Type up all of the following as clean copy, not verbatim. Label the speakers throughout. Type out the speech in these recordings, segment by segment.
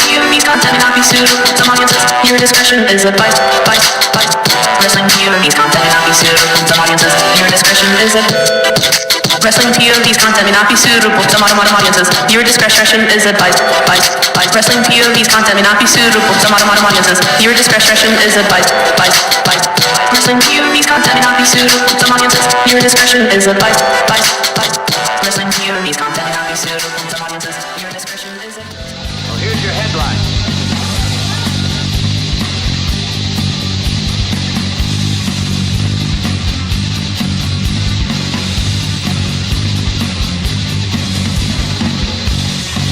Speaker 1: POV's content may not be suitable for some audiences. Your discretion is advised. Wrestling POV's content may not be suitable for some audiences. Your discretion is advised. Wrestling POV's content may not be suitable to modern audiences. Your discretion is advised. Wrestling POV's content may not be suitable to modern audiences. Your discretion is advised. Wrestling POV's content may not be suitable to some audiences. Your discretion is advised. Wrestling POV's content may not be suitable to some audiences. Your discretion is advised.
Speaker 2: Well, here's your headline.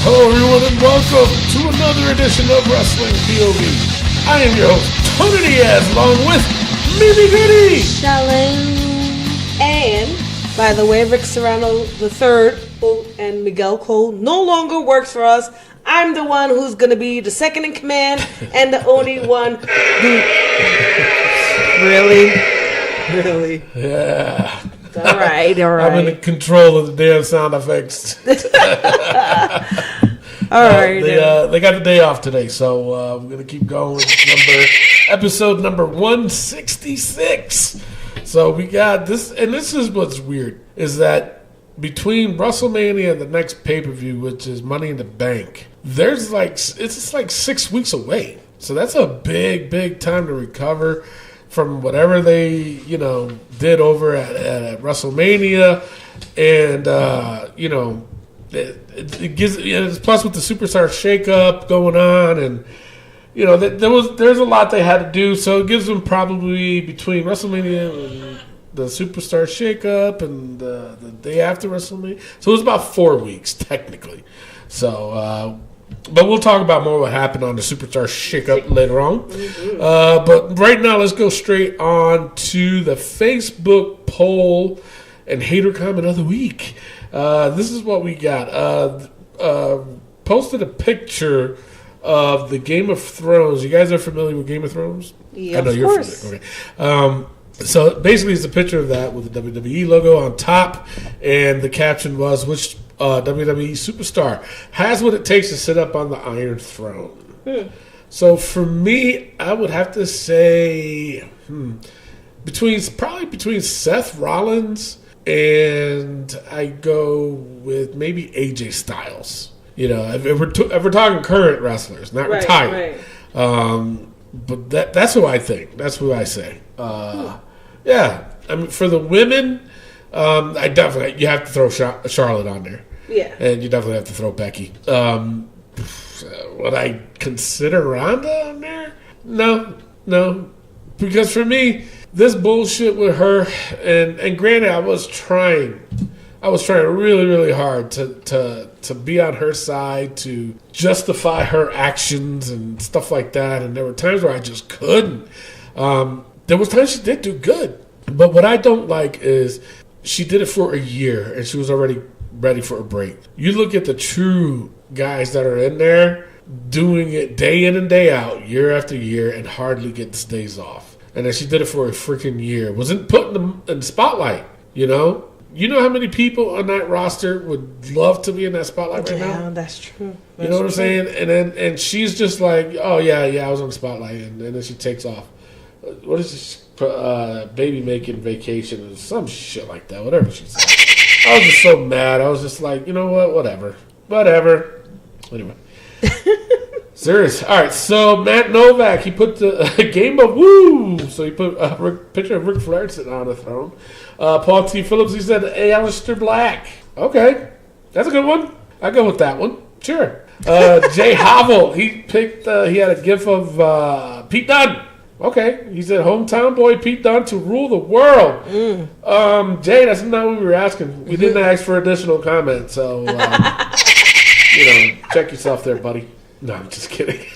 Speaker 3: Hello everyone and welcome to another edition of Wrestling POV. I am your host, Tony Diaz, along with Mimi Goody,
Speaker 4: Shalane, and by the way, Rick Serrano III and Miguel Cole no longer works for us. I'm the one who's going to be the second in command and the only one who... Really?
Speaker 3: Yeah.
Speaker 4: All right.
Speaker 3: I'm in control of the damn sound effects.
Speaker 4: All right.
Speaker 3: They got the day off today, so we're going to keep going with episode number 166. So we got this, and this is what's weird, is that between WrestleMania and the next pay-per-view, which is Money in the Bank, it's just like 6 weeks away. So that's a big time to recover from whatever they, did over at WrestleMania. And, it gives, plus with the Superstar shakeup going on, and, there's a lot they had to do. So it gives them probably between WrestleMania and the Superstar shakeup and the day after WrestleMania. So it was about 4 weeks, technically. So, but we'll talk about more what happened on the Superstar shakeup later on. But right now, let's go straight on to the Facebook poll and hater comment of the week. This is what we got. Posted a picture of the Game of Thrones. You guys are familiar with Game of Thrones?
Speaker 4: Yeah,
Speaker 3: I know
Speaker 4: of
Speaker 3: you're
Speaker 4: course.
Speaker 3: familiar. Okay. So basically, it's a picture of that with the WWE logo on top, and the caption was, which WWE superstar has what it takes to sit up on the Iron Throne? So for me, I would have to say between Seth Rollins and I go with maybe AJ Styles. If we're talking current wrestlers, not retired. Right. But that's who I think. That's who I say. Yeah, I mean, for the women, you have to throw Charlotte on there.
Speaker 4: Yeah.
Speaker 3: And you definitely have to throw Becky. Would I consider Ronda on there? No. Because for me, this bullshit with her, and granted, I was trying really, really hard to be on her side, to justify her actions and stuff like that. And there were times where I just couldn't. There was times she did do good. But what I don't like is she did it for a year and she was already ready for a break. You look at the true guys that are in there doing it day in and day out, year after year, and hardly gets days off. And then she did it for a freaking year. Wasn't putting them in the spotlight, You know how many people on that roster would love to be in that spotlight right now?
Speaker 4: Yeah, that's true.
Speaker 3: You know what I'm saying? And she's just like, oh, yeah, I was on the spotlight. And then she takes off. What is this? Baby making vacation or some shit like that, whatever she said. I was just so mad. I was just like, you know what, whatever. Anyway. Serious. All right, so Matt Novak, he put the game of woo. So he put a picture of Ric Flair sitting on the throne. Paul T. Phillips, he said, hey, Aleister Black. Okay, that's a good one. I go with that one. Sure. Jay Havel, he had a gif of Pete Dunne. Okay, he said, hometown boy Pete Dunne to rule the world. Jay, that's not what we were asking. We didn't ask for additional comments, so, check yourself there, buddy. No, I'm just kidding.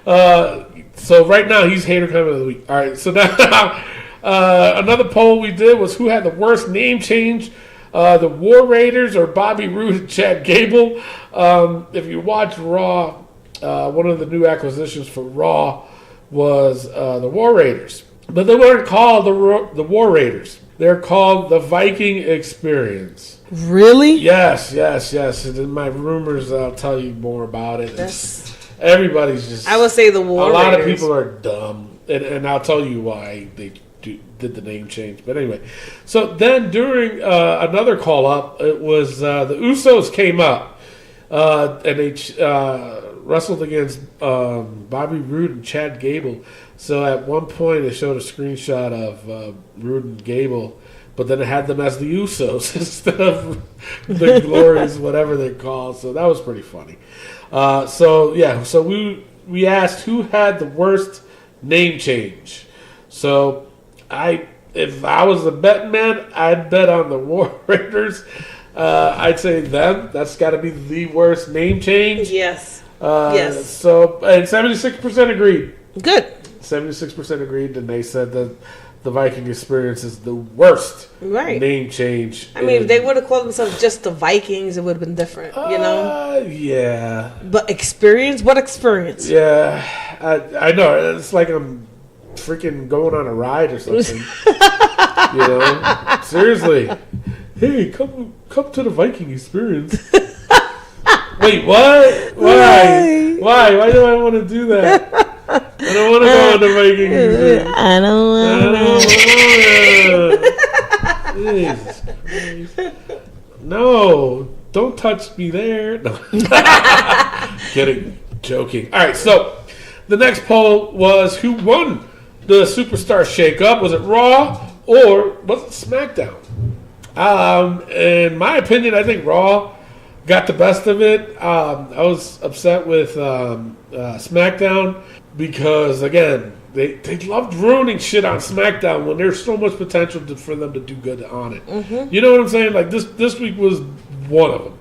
Speaker 3: So right now, he's hater comment of the week. All right, so now another poll we did was who had the worst name change, the War Raiders or Bobby Roode and Chad Gable. If you watch Raw, one of the new acquisitions for Raw was the War Raiders. But they weren't called the War Raiders. They're called the Viking Experience.
Speaker 4: Really?
Speaker 3: Yes. And in my rumors, I'll tell you more about it. Everybody's just.
Speaker 4: I would say the War
Speaker 3: A lot of
Speaker 4: Raiders.
Speaker 3: people are dumb, and I'll tell you why they did the name change. But anyway, so then during another call up, it was the Usos came up, and they wrestled against Bobby Roode and Chad Gable. So at one point, they showed a screenshot of Roode and Gable, but then it had them as the Usos instead of the Glorious, whatever they're called. So that was pretty funny. So we asked who had the worst name change. So if I was a betting man, I'd bet on the War Raiders. I'd say them. That's got to be the worst name change.
Speaker 4: Yes.
Speaker 3: Yes. So and 76% agreed.
Speaker 4: Good.
Speaker 3: 76% agreed, and they said that the Viking Experience is the worst name change.
Speaker 4: I mean, if they would have called themselves just the Vikings, it would have been different, you know?
Speaker 3: Yeah.
Speaker 4: But experience? What experience?
Speaker 3: Yeah. I know. It's like I'm freaking going on a ride or something. You know? Seriously. Hey, come to the Viking Experience. Wait, what? Why? Why do I want to do that? I don't want to go on the Viking Experience.
Speaker 4: I don't want
Speaker 3: Jesus Christ. No, don't touch me there. No. Kidding. Joking. All right, so the next poll was who won the Superstar Shakeup? Was it Raw or was it SmackDown? In my opinion, I think Raw got the best of it. I was upset with SmackDown because, again, they loved ruining shit on SmackDown when there's so much potential for them to do good on it. Mm-hmm. You know what I'm saying? Like this week was one of them.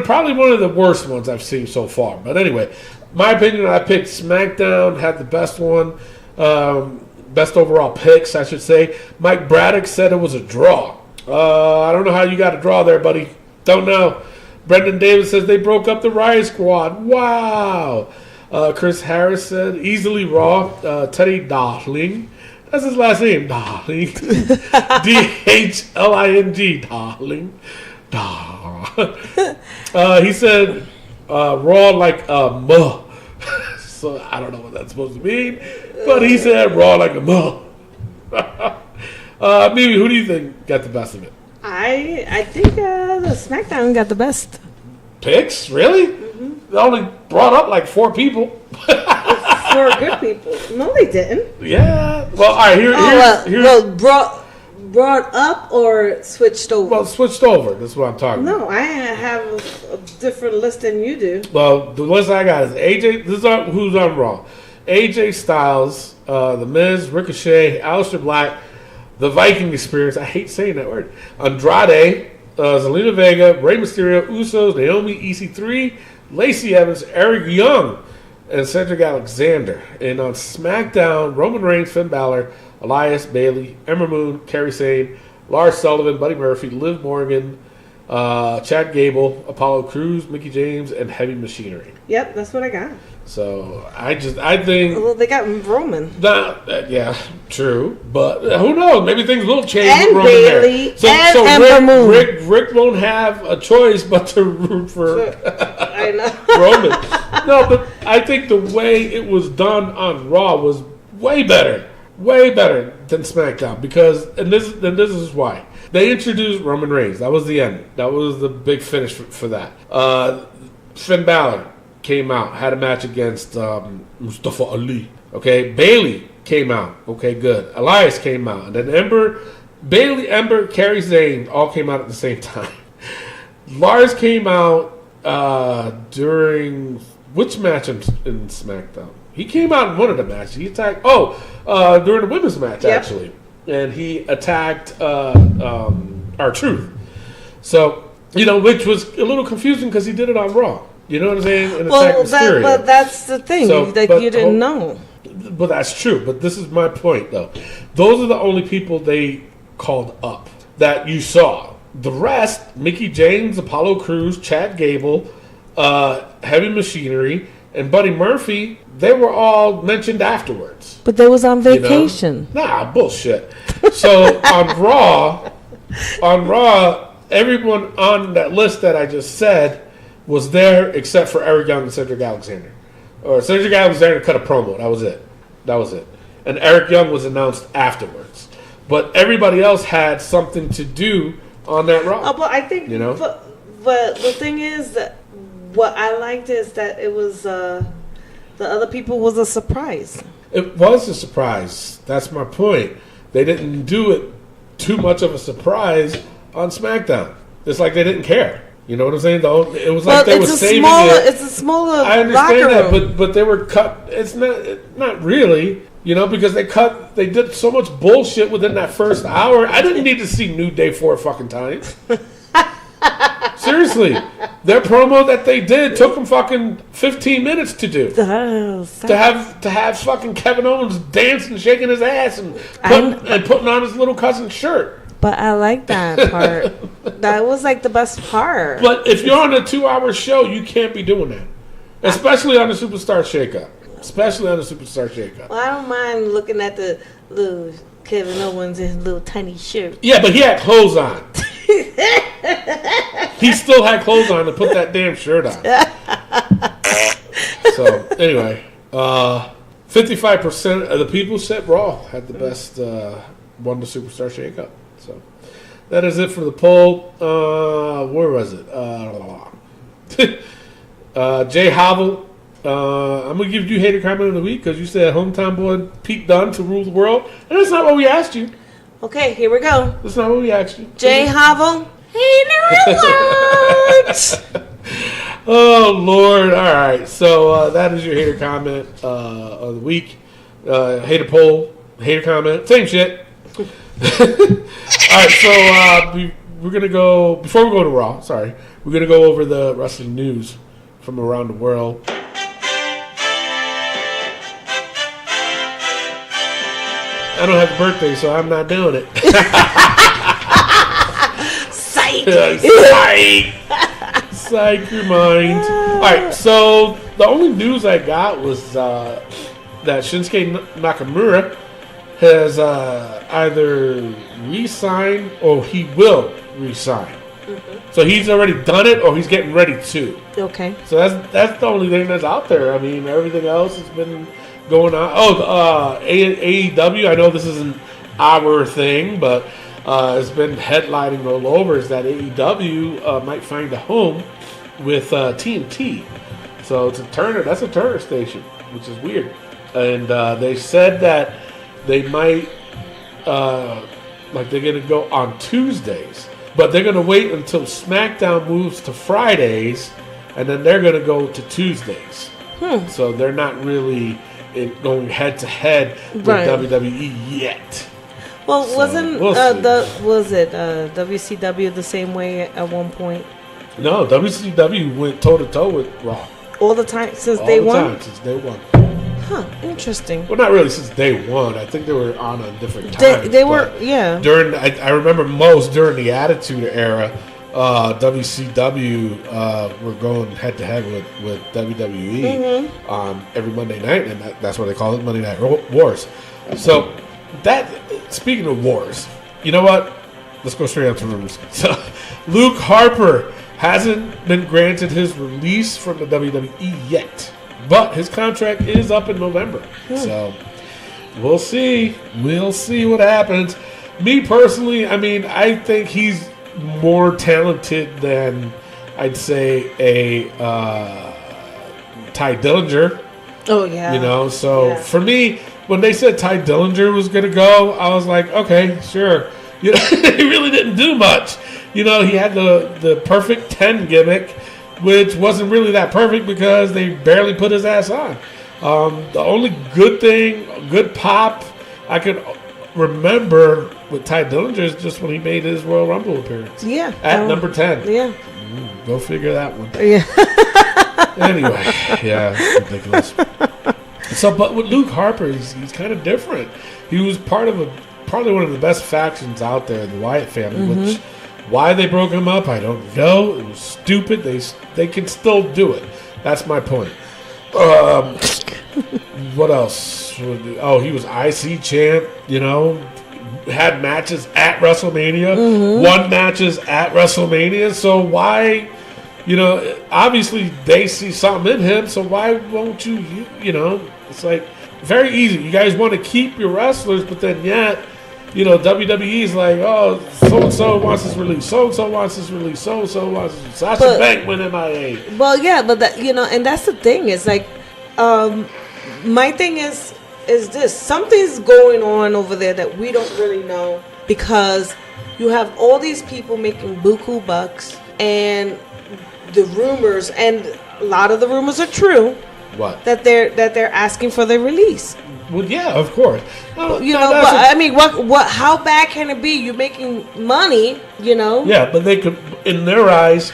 Speaker 3: Probably one of the worst ones I've seen so far. But anyway, my opinion, I picked SmackDown, had the best one, best overall picks, I should say. Mike Braddock said it was a draw. I don't know how you got a draw there, buddy. Don't know. Brendan Davis says they broke up the Riot Squad. Wow. Chris Harris said easily Raw. Teddy Darling. That's his last name. Darling. DHLING. Darling. He said Raw like a muh. So I don't know what that's supposed to mean. But he said Raw like a muh. Maybe who do you think got the best of it?
Speaker 4: I think the SmackDown got the best.
Speaker 3: Picks? Really? Mm-hmm. They only brought up like 4 people.
Speaker 4: 4 good people. No, they didn't.
Speaker 3: Yeah. Well, all right. Here's
Speaker 4: brought up or switched over?
Speaker 3: Well, switched over. That's what I'm talking about.
Speaker 4: No, I have a different list than you do.
Speaker 3: Well, the list I got is AJ. This is who's on Raw. AJ Styles, The Miz, Ricochet, Aleister Black, The Viking Experience. I hate saying that word. Andrade, Zelina Vega, Rey Mysterio, Usos, Naomi, EC3, Lacey Evans, Eric Young, and Cedric Alexander. And on SmackDown, Roman Reigns, Finn Balor, Elias, Bayley, Ember Moon, Kairi Sane, Lars Sullivan, Buddy Murphy, Liv Morgan, Chad Gable, Apollo Crews, Mickey James, and Heavy Machinery.
Speaker 4: Yep, that's what I got.
Speaker 3: So I think.
Speaker 4: Well, they got Roman.
Speaker 3: Yeah, true, but who knows? Maybe things will change.
Speaker 4: And
Speaker 3: with Roman
Speaker 4: Bayley
Speaker 3: there. So
Speaker 4: Ember Moon.
Speaker 3: Rick won't have a choice but to root for
Speaker 4: I know.
Speaker 3: Roman. No, but I think the way it was done on Raw was way better than SmackDown because this is why they introduced Roman Reigns. That was the end. That was the big finish for that. Finn Balor came out, had a match against Mustafa Ali. Okay, Bayley came out. Okay, good. Elias came out, and then Bayley, Ember, Kairi Sane all came out at the same time. Lars came out during which match in SmackDown? He came out in one of the matches. He attacked. During the women's match actually, and he attacked R-Truth. So which was a little confusing because he did it on Raw. You know what I'm saying?
Speaker 4: But that's the thing that you didn't know.
Speaker 3: But that's true. But this is my point, though. Those are the only people they called up that you saw. The rest, Mickey James, Apollo Crews, Chad Gable, Heavy Machinery, and Buddy Murphy, they were all mentioned afterwards.
Speaker 4: But they was on vacation.
Speaker 3: Nah, bullshit. So on Raw, everyone on that list that I just said was there except for Eric Young and Cedric Alexander. or Cedric Allen was there to cut a promo. That was it. And Eric Young was announced afterwards. But everybody else had something to do on that Raw.
Speaker 4: Oh, but I think, but the thing is that what I liked is that it was the other people was a surprise.
Speaker 3: It was a surprise. That's my point. They didn't do it too much of a surprise on SmackDown. It's like they didn't care. You know what I'm saying? Though it was like they were saving it.
Speaker 4: It's a smaller.
Speaker 3: I understand
Speaker 4: locker room.
Speaker 3: that, but they were cut. It's not really. You know, because they did so much bullshit within that first hour. I didn't need to see New Day 4 fucking times. Seriously, their promo that they did took them fucking 15 minutes to do. To have fucking Kevin Owens dancing, shaking his ass, and putting on his little cousin's shirt.
Speaker 4: But I like that part. That was like the best part.
Speaker 3: But if you're on a 2-hour show, you can't be doing that, especially on the Superstar Shakeup. Well, I don't mind looking at the little Kevin Owens in his little tiny shirt. Yeah, but he had clothes on. He still had clothes on to put that damn shirt on. So, anyway, 55% of the people said Raw had the best won the Superstar Shakeup. So, that is it for the poll. Where was it? Jay Havel. I'm going to give you hater comment of the week because you said hometown boy Pete Dunne to rule the world. And that's not what we asked you.
Speaker 4: Okay, here we go.
Speaker 3: That's not what we asked you.
Speaker 4: Jay Havel, hater alert!
Speaker 3: Oh, Lord. All right. So that is your hater comment of the week. Hater poll, hater comment, same shit. All right. So we're going to go, before we go to Raw, we're going to go over the wrestling news from around the world. I don't have a birthday, so I'm not doing it. Psych your mind. All right, so the only news I got was that Shinsuke Nakamura has either re-signed or he will re-sign. Mm-hmm. So he's already done it or he's getting ready to.
Speaker 4: Okay.
Speaker 3: So that's the only thing that's out there. I mean, everything else has been going on. AEW, I know this isn't our thing, but it's been headlining all over, is that AEW might find a home with TNT. So it's that's a Turner station, which is weird. And they said that they might, they're going to go on Tuesdays, but they're going to wait until SmackDown moves to Fridays, and then they're going to go to Tuesdays. So they're not really going head to head with WWE yet.
Speaker 4: Well, wasn't WCW the same way at one point?
Speaker 3: No, WCW went toe to toe with Raw
Speaker 4: all the time since day one.
Speaker 3: Since day one.
Speaker 4: Huh? Interesting.
Speaker 3: Well, not really since day one. I think they were on a different time.
Speaker 4: They were, yeah.
Speaker 3: During I remember most during the Attitude Era. WCW were going head to head with WWE on every Monday night, and that's what they call it, Monday Night Wars. So speaking of wars, you know what? Let's go straight up to rumors. So Luke Harper hasn't been granted his release from the WWE yet, but his contract is up in November. So we'll see. We'll see what happens. Me personally, I mean, I think he's more talented than I'd say a Ty Dillinger.
Speaker 4: Oh yeah.
Speaker 3: You know, so for me, when they said Ty Dillinger was gonna go, I was like, okay, sure. You know, he really didn't do much. You know, he had the perfect 10 gimmick, which wasn't really that perfect because they barely put his ass on. The only good pop I could remember with Ty Dillinger is just when he made his Royal Rumble appearance. Yeah. At number 10.
Speaker 4: Yeah.
Speaker 3: Go figure that one.
Speaker 4: Yeah.
Speaker 3: Anyway, yeah, it's ridiculous. So, but with Luke Harper, he's kind of different. He was part of probably one of the best factions out there, the Wyatt family, which why they broke him up, I don't know. It was stupid. They can still do it. That's my point. What else? Oh, he was IC champ, you know, had matches at WrestleMania, won matches at WrestleMania. So why obviously they see something in him, so why won't you, it's like very easy. You guys want to keep your wrestlers, but then yet, WWE is like, oh, so-and-so wants this release, so-and-so wants this release, so-and-so wants this. Sasha Banks went MIA.
Speaker 4: Well, yeah, but that, and that's the thing. It's like, my thing is this. Something's going on over there that we don't really know, because you have all these people making buku bucks, and the rumors, and a lot of the rumors are true.
Speaker 3: What?
Speaker 4: That they're asking for their release.
Speaker 3: Well, yeah, of course.
Speaker 4: But I mean, what? How bad can it be? You're making money,
Speaker 3: Yeah, but they could, in their eyes,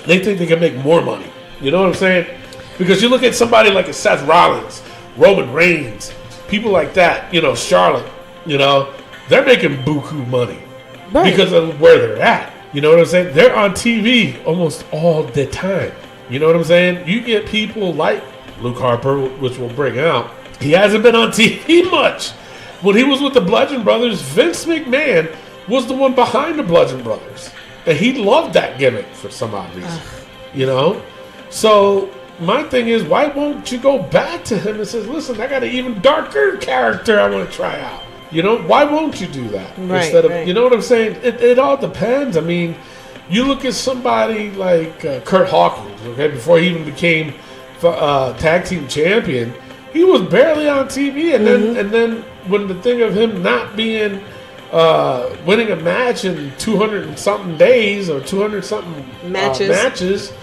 Speaker 3: they think they can make more money. You know what I'm saying? Because you look at somebody like a Seth Rollins, Roman Reigns, people like that. Charlotte. They're making buku money because of where they're at. You know what I'm saying? They're on TV almost all the time. You know what I'm saying? You get people like Luke Harper, which we'll bring out. He hasn't been on TV much. When he was with the Bludgeon Brothers, Vince McMahon was the one behind the Bludgeon Brothers. And he loved that gimmick for some odd reason. So my thing is, why won't you go back to him and say, listen, I got an even darker character I want to try out. Why won't you do that?
Speaker 4: Right,
Speaker 3: Instead of,
Speaker 4: right.
Speaker 3: you know what I'm saying? It all depends. I mean, you look at somebody like Kurt Hawkins, okay, before he even became tag team champion, he was barely on TV, and then when the thing of him not being winning a match in 200 and something days or 200 something matches,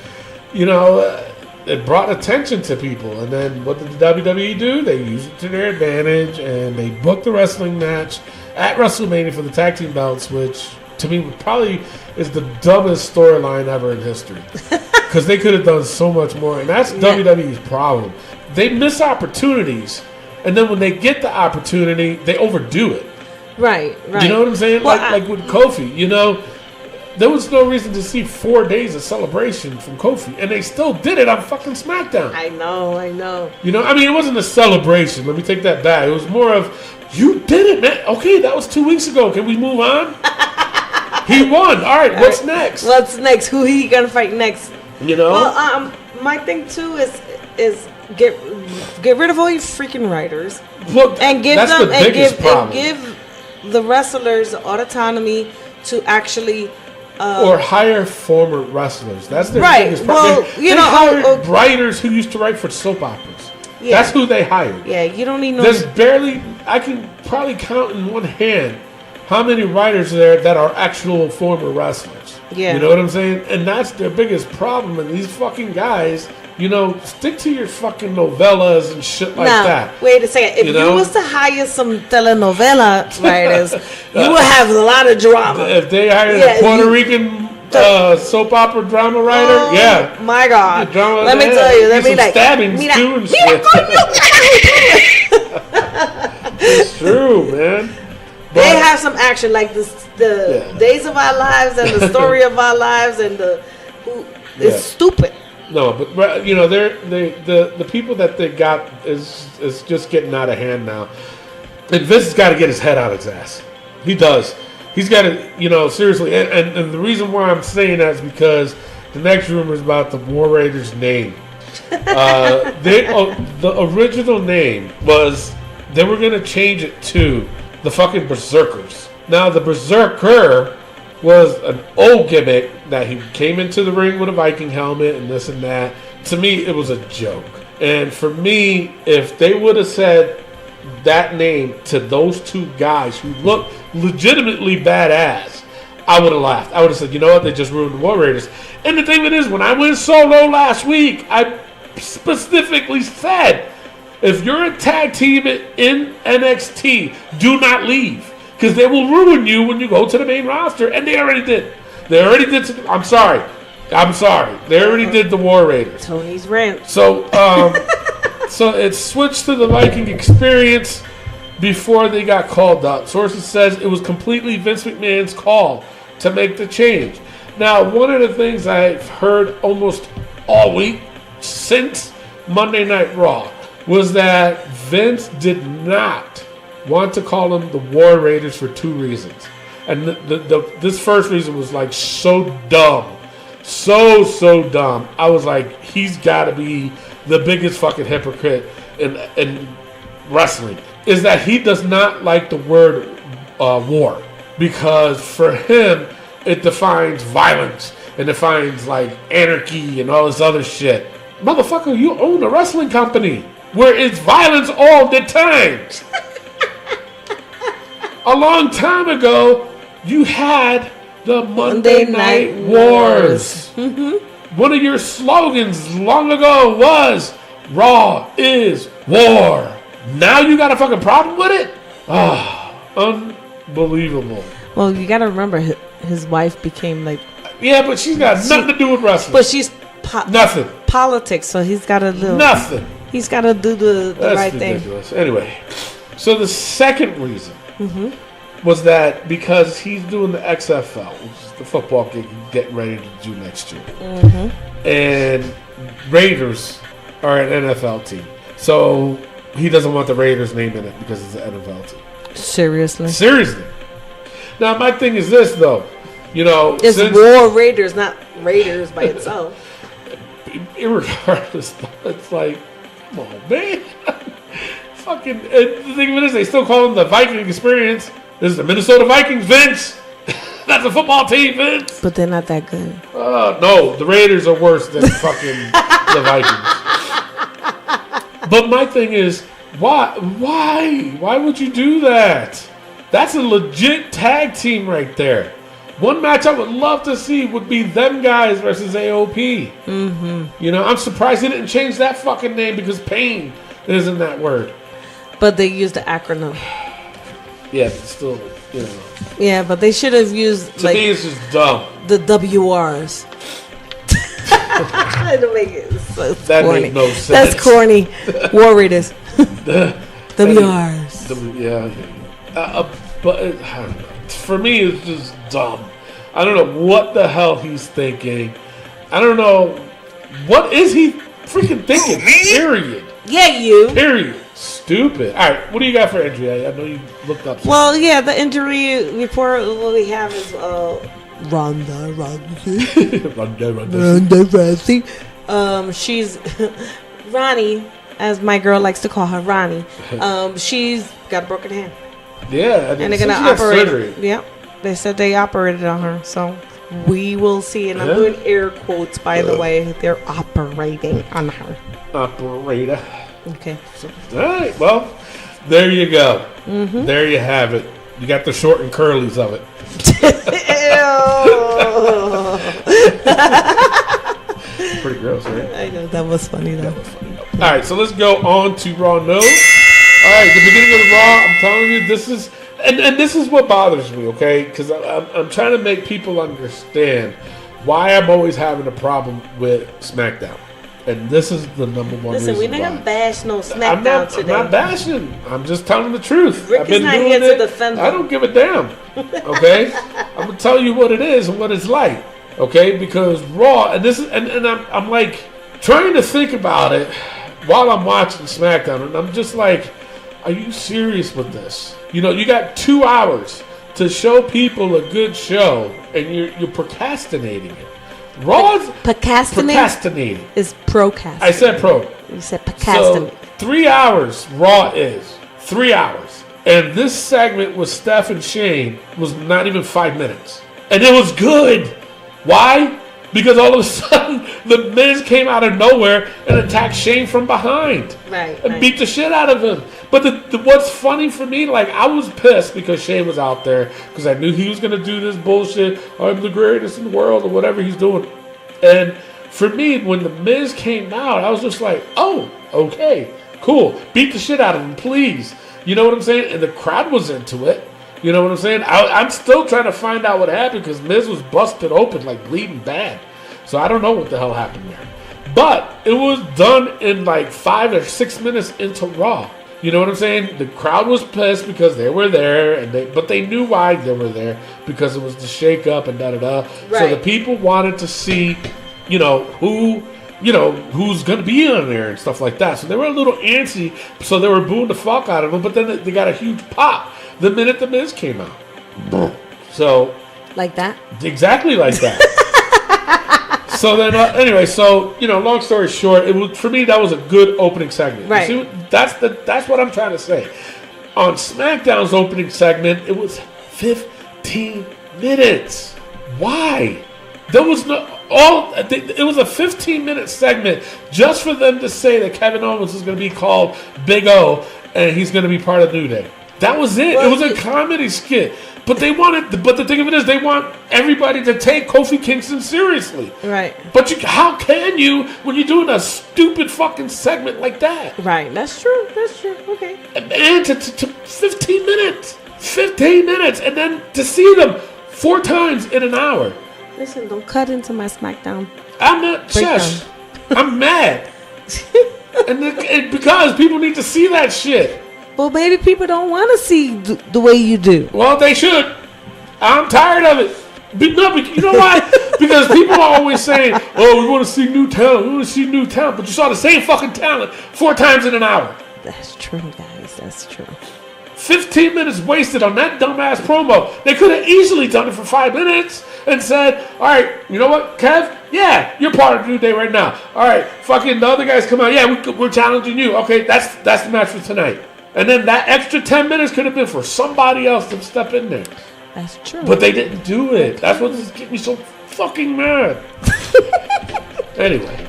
Speaker 3: it brought attention to people. And then what did the WWE do? They used it to their advantage, and they booked the wrestling match at WrestleMania for the tag team belts, which to me probably is the dumbest storyline ever in history. Because they could have done so much more, and that's WWE's problem. They miss opportunities, and then when they get the opportunity, they overdo it.
Speaker 4: Right.
Speaker 3: You know what I'm saying? Well, like with Kofi, there was no reason to see 4 days of celebration from Kofi, and they still did it on fucking SmackDown.
Speaker 4: I know.
Speaker 3: It wasn't a celebration. Let me take that back. It was more of, you did it, man. Okay, that was 2 weeks ago. Can we move on? He won. All right, what's next?
Speaker 4: What's next? Who he gonna fight next?
Speaker 3: Well,
Speaker 4: my thing too is get rid of all your freaking writers.
Speaker 3: Look,
Speaker 4: and give
Speaker 3: that's
Speaker 4: them
Speaker 3: the biggest problem.
Speaker 4: and give the wrestlers autonomy to actually
Speaker 3: or hire former wrestlers. That's their biggest
Speaker 4: problem.
Speaker 3: Well, they hired writers who used to write for soap operas. Yeah. That's who they hired.
Speaker 4: Yeah, you don't need no.
Speaker 3: There's barely, I can probably count in one hand how many writers there that are actual former wrestlers.
Speaker 4: Yeah.
Speaker 3: You know what I'm saying? And that's their biggest problem. And these fucking guys, stick to your fucking novellas and shit like that.
Speaker 4: Wait a second. If you was to hire some telenovela writers, you would have a lot of drama.
Speaker 3: If they hired a Puerto Rican soap opera drama writer,
Speaker 4: my God.
Speaker 3: Drama,
Speaker 4: let me tell you. Let me
Speaker 3: like stabbings too and shit. It's true, man.
Speaker 4: They have some action, like the Days of Our Lives and the Story of Our Lives and it's stupid.
Speaker 3: No, but they're the people that they got is just getting out of hand now. And Vince has got to get his head out of his ass. He does. He's got to, seriously. And the reason why I'm saying that is because the next rumor is about the War Raiders' name. The original name was, they were going to change it to the fucking Berserkers. Now, the Berserker was an old gimmick that he came into the ring with a Viking helmet and this and that. To me, it was a joke. And for me, if they would have said that name to those two guys who look legitimately badass, I would have laughed. I would have said, you know what, they just ruined the War Raiders. And the thing of it is, when I went solo last week, I specifically said, if you're a tag team in NXT, do not leave. Because they will ruin you when you go to the main roster. And they already did. I'm sorry. They already did the War Raiders.
Speaker 4: Tony's rant.
Speaker 3: So, so it switched to the Viking Experience before they got called up. Sources says it was completely Vince McMahon's call to make the change. Now, one of the things I've heard almost all week since Monday Night Raw was that Vince did not want to call them the War Raiders for two reasons. And this first reason was like so dumb So dumb. I was like, he's got to be the biggest fucking hypocrite in wrestling. Is that he does not like the word war. Because for him, it defines violence. It defines like anarchy and all this other shit. Motherfucker, you own a wrestling company where it's violence all the time. A long time ago, you had the Monday Night Wars. Mm-hmm. One of your slogans long ago was, Raw is war. Now you got a fucking problem with it? Unbelievable.
Speaker 4: Well, you got to remember, his wife became like...
Speaker 3: Yeah, but she's got nothing to do with wrestling.
Speaker 4: But she's...
Speaker 3: nothing.
Speaker 4: Politics, so he's got to do...
Speaker 3: Nothing.
Speaker 4: He's got to do the right
Speaker 3: ridiculous. Thing. Anyway, so the second reason was that because he's doing the XFL, which is the football gig he's getting ready to do next year. Mm-hmm. And Raiders are an NFL team. So he doesn't want the Raiders name in it because it's an NFL team. Seriously. Now, my thing is this, though. You know,
Speaker 4: it's War Raiders, not Raiders by itself.
Speaker 3: Irregardless, it's like, come on, man. Fucking, the thing of it is, they still call them the Viking experience. This is the Minnesota Vikings, Vince. That's a football team, Vince.
Speaker 4: But they're not that good.
Speaker 3: No, the Raiders are worse than fucking the Vikings. But my thing is, why? Why would you do that? That's a legit tag team right there. One match I would love to see would be them guys versus AOP. Mm-hmm. You know, I'm surprised they didn't change that fucking name because pain isn't that word.
Speaker 4: But they used the acronym.
Speaker 3: Yeah, but still, you know.
Speaker 4: Yeah, but they should have used,
Speaker 3: to me, it's just dumb.
Speaker 4: The WRs. To make it so
Speaker 3: that
Speaker 4: corny.
Speaker 3: makes no sense.
Speaker 4: That's corny. War Raiders. WRs.
Speaker 3: Yeah. But for me, it's just dumb. I don't know what the hell he's thinking. I don't know. What is he freaking thinking? Period.
Speaker 4: Yeah, you.
Speaker 3: Period. Stupid. All right, what do you got for injury? I know you looked up something.
Speaker 4: Well, yeah, the injury report, what we have is Ronda Rousey. She's Ronnie, as my girl likes to call her, Ronnie. She's got a broken hand.
Speaker 3: Yeah,
Speaker 4: and they're gonna operate. Surgery. Yep, they said they operated on her, so we will see. And I'm doing air quotes, by the way. They're operating on her.
Speaker 3: Operator.
Speaker 4: Okay.
Speaker 3: All right. Well, there you go. Mm-hmm. There you have it. You got the short and curlies of it. Pretty gross, right?
Speaker 4: I know, that was funny though.
Speaker 3: All right, so let's go on to Raw News. All right, the beginning of the Raw, I'm telling you, this is, and this is what bothers me, okay? Because I'm trying to make people understand why I'm always having a problem with SmackDown. And this is the number one reason.
Speaker 4: Listen, we're not gonna bash no SmackDown today.
Speaker 3: I'm not bashing. I'm just telling the truth.
Speaker 4: Rick
Speaker 3: I've been
Speaker 4: is not
Speaker 3: doing
Speaker 4: here
Speaker 3: it.
Speaker 4: to defend
Speaker 3: I don't give a damn. Okay, I'm gonna tell you what it is and what it's like. Okay, because Raw, and this is, and I'm like trying to think about it while I'm watching SmackDown, and I'm just like, are you serious with this? You know, you got 2 hours to show people a good show, and you're procrastinating it. Raw's procrastinating.
Speaker 4: Is procrastinating.
Speaker 3: I said pro.
Speaker 4: You said procrastinate.
Speaker 3: So 3 hours Raw is 3 hours, and this segment with Steph and Shane was not even 5 minutes, and it was good. Why? Because all of a sudden the Miz came out of nowhere and attacked Shane from behind, and beat the shit out of him. But what's funny for me, like, I was pissed because Shane was out there because I knew he was gonna do this bullshit. I'm the greatest in the world or whatever he's doing. And for me, when the Miz came out, I was just like, oh, okay, cool. Beat the shit out of him, please. You know what I'm saying? And the crowd was into it. You know what I'm saying? I'm still trying to find out what happened because Miz was busted open, like bleeding bad. So I don't know what the hell happened there. But it was done in like 5 or 6 minutes into Raw. You know what I'm saying? The crowd was pissed because they were there, but they knew why they were there because it was the shakeup and da-da-da. Right. So the people wanted to see, who's going to be on there and stuff like that. So they were a little antsy, so they were booing the fuck out of him, but then they got a huge pop the minute the Miz came out. So.
Speaker 4: Like that?
Speaker 3: Exactly like that. So then, anyway, so long story short, it was for me that was a good opening segment.
Speaker 4: Right.
Speaker 3: You see, that's what I'm trying to say. On SmackDown's opening segment, it was 15 minutes. Why? There was it was a 15-minute segment just for them to say that Kevin Owens is going to be called Big O and he's going to be part of New Day. That was it. It was a comedy skit. But the thing of it is, they want everybody to take Kofi Kingston seriously.
Speaker 4: Right.
Speaker 3: But how can you when you're doing a stupid fucking segment like that?
Speaker 4: Right. That's true. Okay.
Speaker 3: And to 15 minutes. 15 minutes. And then to see them 4 times in an hour.
Speaker 4: Listen, don't cut into my SmackDown.
Speaker 3: I'm not shush. I'm mad. and because people need to see that shit.
Speaker 4: Well, baby, people don't want to see the way you do.
Speaker 3: Well, they should. I'm tired of it. But you know why? Because people are always saying, "Oh, we want to see new talent. We want to see new talent." But you saw the same fucking talent 4 times in an hour.
Speaker 4: That's true, guys. That's true.
Speaker 3: 15 minutes wasted on that dumbass promo. They could have easily done it for 5 minutes and said, "All right, you know what, Kev? Yeah, you're part of New Day right now. All right, fucking the other guys come out. Yeah, we're challenging you. Okay, that's the match for tonight." And then that extra 10 minutes could have been for somebody else to step in there.
Speaker 4: That's true.
Speaker 3: But they didn't do it. That's what just get me so fucking mad. Anyway.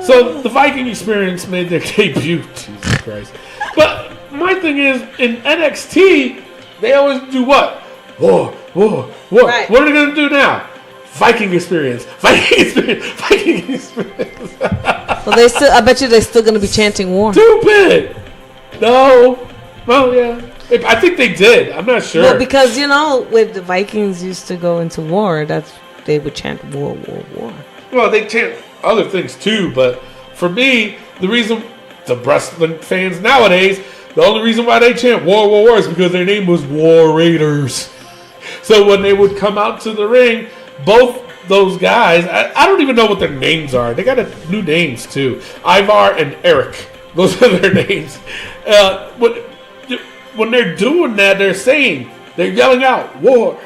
Speaker 3: So the Viking Experience made their debut. Jesus Christ. But my thing is, in NXT, they always do what? War.
Speaker 4: Right.
Speaker 3: What are they going to do now? Viking Experience.
Speaker 4: Well, I bet you they're still going to be chanting war.
Speaker 3: Stupid. No. Well, yeah. I think they did. I'm not sure.
Speaker 4: Well, because, when the Vikings used to go into war, they would chant war.
Speaker 3: Well, they chant other things too, but for me, the reason the wrestling fans nowadays, the only reason why they chant war is because their name was War Raiders. So when they would come out to the ring, both those guys, I don't even know what their names are. They got new names too. Ivar and Eric. Those are their names. When they're doing that, they're yelling out, war.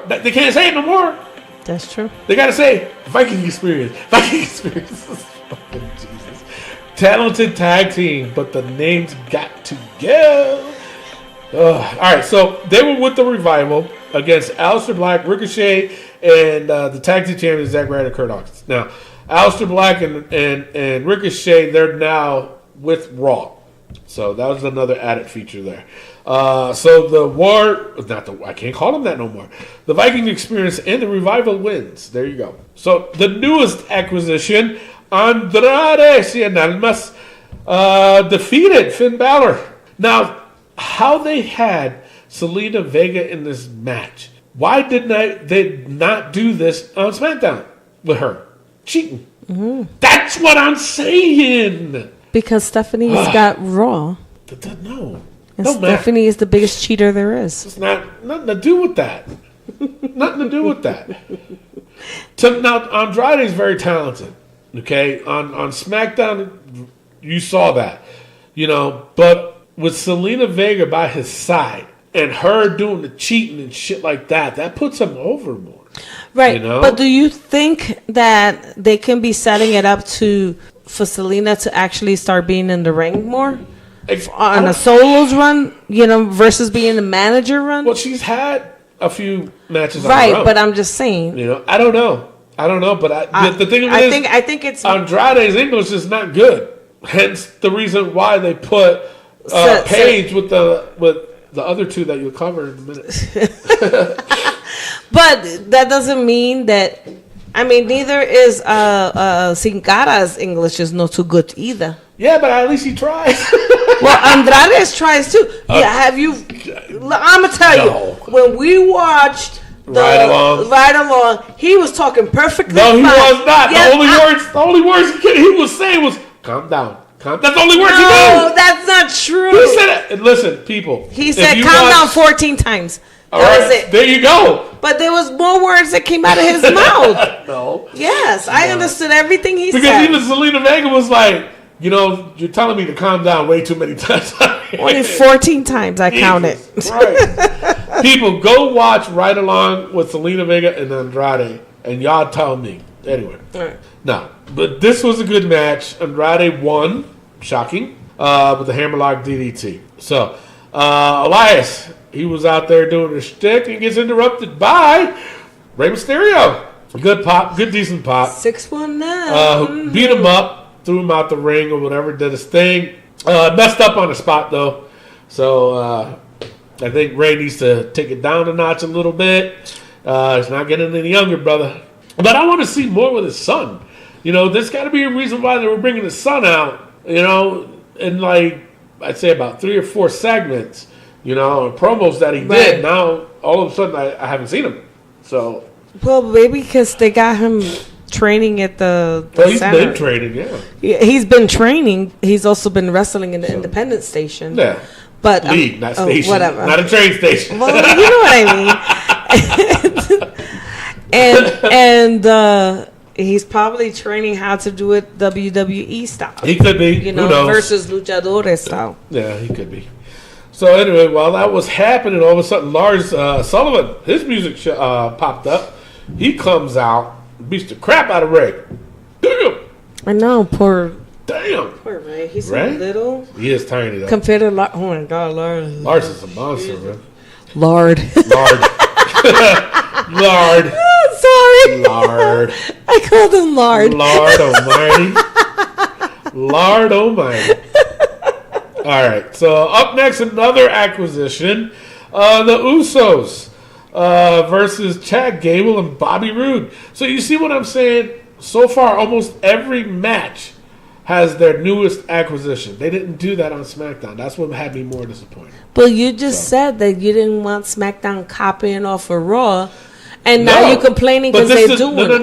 Speaker 3: They can't say it no more.
Speaker 4: That's true.
Speaker 3: They got to say, Viking Experience. Fucking Jesus. Talented tag team, but the names got to go. All right, so they were with the Revival against Aleister Black, Ricochet, and the tag team champions, Zack Ryder, Kurt Hawkins. Now, Aleister Black and Ricochet, they're now with Raw. So that was another added feature there. So the war, I can't call them that no more. The Viking Experience and the Revival wins. There you go. So the newest acquisition, Andrade Cien Almas, defeated Finn Balor. Now, how they had Selena Vega in this match? Why did they not do this on SmackDown with her? Cheating. Mm-hmm. That's what I'm saying.
Speaker 4: Because Stephanie's got Raw.
Speaker 3: No.
Speaker 4: And Stephanie is the biggest cheater there is.
Speaker 3: It's nothing to do with that. Nothing to do with that. Now, Andrade is very talented. Okay? On SmackDown, you saw that. But with Selena Vega by his side and her doing the cheating and shit like that puts him over more.
Speaker 4: Right. But do you think that they can be setting it up for Selena to actually start being in the ring more? On a solos run, versus being a manager run?
Speaker 3: Well, she's had a few matches on
Speaker 4: her own.
Speaker 3: Right,
Speaker 4: but I'm just saying.
Speaker 3: I don't know, but the thing is,
Speaker 4: I think it's
Speaker 3: Andrade's English is not good. Hence the reason why they put Paige with the other two that you'll cover in a minute.
Speaker 4: But that doesn't mean that. I mean, neither is Sin Cara's English is not too good either.
Speaker 3: Yeah, but at least he tries.
Speaker 4: Well, Andrade's tries too. Have you? I'm gonna tell you, when we watched Ride Along, he was talking perfectly.
Speaker 3: No, he
Speaker 4: fine.
Speaker 3: was not.
Speaker 4: Yes,
Speaker 3: the only words he was saying was "calm down." That's the only words he knew.
Speaker 4: No, that's not true.
Speaker 3: He said it. Listen, people.
Speaker 4: He said "calm down" 14 times. That was it.
Speaker 3: There you go.
Speaker 4: But there was more words that came out of his mouth.
Speaker 3: No.
Speaker 4: Yes, I understood everything he said.
Speaker 3: Because even Selena Vega was like, you're telling me to calm down way too many times.
Speaker 4: Only 14 times I counted.
Speaker 3: Right. People, go watch Ride Along with Selena Vega and Andrade. And y'all tell me. Anyway.
Speaker 4: All right.
Speaker 3: No. But this was a good match. Andrade won. Shocking. With the hammerlock DDT. So, Elias, he was out there doing his shtick and gets interrupted by Rey Mysterio. Good pop. Good decent pop.
Speaker 4: 619.
Speaker 3: Who beat him up, threw him out the ring or whatever, did his thing. Messed up on the spot, though. So, I think Ray needs to take it down a notch a little bit. He's not getting any younger, brother. But I want to see more with his son. You know, there's got to be a reason why they were bringing his son out, you know, in like, I'd say about 3 or 4 segments, you know, promos that he did. Now, all of a sudden, I haven't seen him. So.
Speaker 4: Well, maybe because they got him training at the
Speaker 3: he's
Speaker 4: center.
Speaker 3: been training, yeah.
Speaker 4: He's been training. He's also been wrestling in the independent station.
Speaker 3: Yeah.
Speaker 4: But
Speaker 3: League, not station.
Speaker 4: Whatever.
Speaker 3: Not a train station.
Speaker 4: Well, you know what I mean. and he's probably training how to do it WWE style.
Speaker 3: He could be.
Speaker 4: You know,
Speaker 3: who knows?
Speaker 4: versus luchadores style.
Speaker 3: Yeah, he could be. So anyway, while that was happening, all of a sudden Lars Sullivan, his music popped up. He comes out, beats the crap out of Ray. Damn.
Speaker 4: I know, poor
Speaker 3: Ray.
Speaker 4: He's
Speaker 3: Ray?
Speaker 4: so little.
Speaker 3: He is tiny though.
Speaker 4: Compared to Lars. Oh my God, Lars.
Speaker 3: Lars is a monster, man.
Speaker 4: Lord.
Speaker 3: Lard. Lard.
Speaker 4: Sorry.
Speaker 3: Lard.
Speaker 4: I called him Lard.
Speaker 3: Lord almighty. Lord almighty. All right. So up next, another acquisition. The Usos versus Chad Gable and Bobby Roode. So you see what I'm saying? So far, almost every match has their newest acquisition. They didn't do that on SmackDown. That's what had me more disappointed.
Speaker 4: But you just said that you didn't want SmackDown copying off of Raw, and now you're complaining because they're doing it.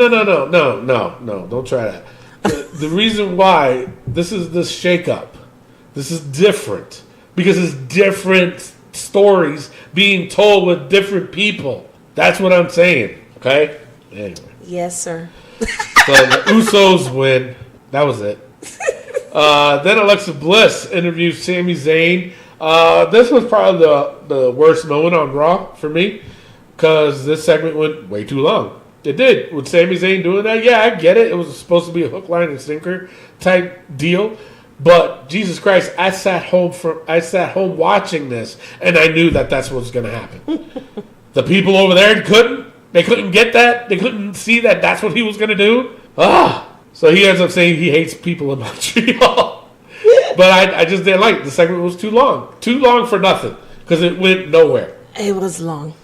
Speaker 3: No. Don't try that. The reason why this is this shakeup, this is different because it's different stories being told with different people. That's what I'm saying. Okay. Anyway.
Speaker 4: Yes, sir.
Speaker 3: So the Usos win. That was it. Then Alexa Bliss interviewed Sami Zayn. This was probably the worst moment on Raw for me because this segment went way too long. It did. With Sami Zayn doing that, yeah, I get it. It was supposed to be a hook, line, and sinker type deal. But Jesus Christ, I sat home watching this, and I knew that that's what was going to happen. The people over there couldn't get that. They couldn't see that that's what he was going to do. So he ends up saying he hates people in Montreal. But I just didn't like it. The segment was too long. Too long for nothing. Because it went nowhere.
Speaker 4: It was long.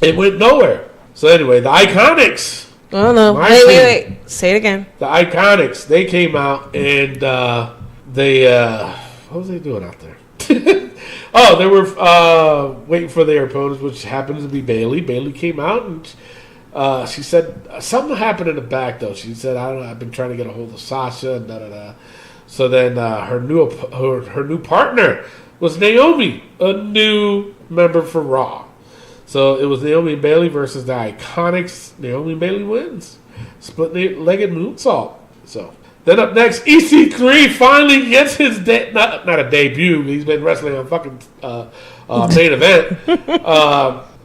Speaker 3: It went nowhere. So anyway, the Iconics.
Speaker 4: Oh, no. Wait. Say it again.
Speaker 3: The Iconics, they came out and they... what was they doing out there? They were waiting for their opponents, which happens to be Bayley. Bayley came out and... she said something happened in the back though. She said, "I don't know. I've been trying to get a hold of Sasha." And da da da. So then her new partner was Naomi, a new member for Raw. So it was Naomi and Bayley versus the Iconics. Naomi and Bayley wins, split-legged moonsault. So then up next, EC3 finally gets his not a debut. He's been wrestling on fucking main event,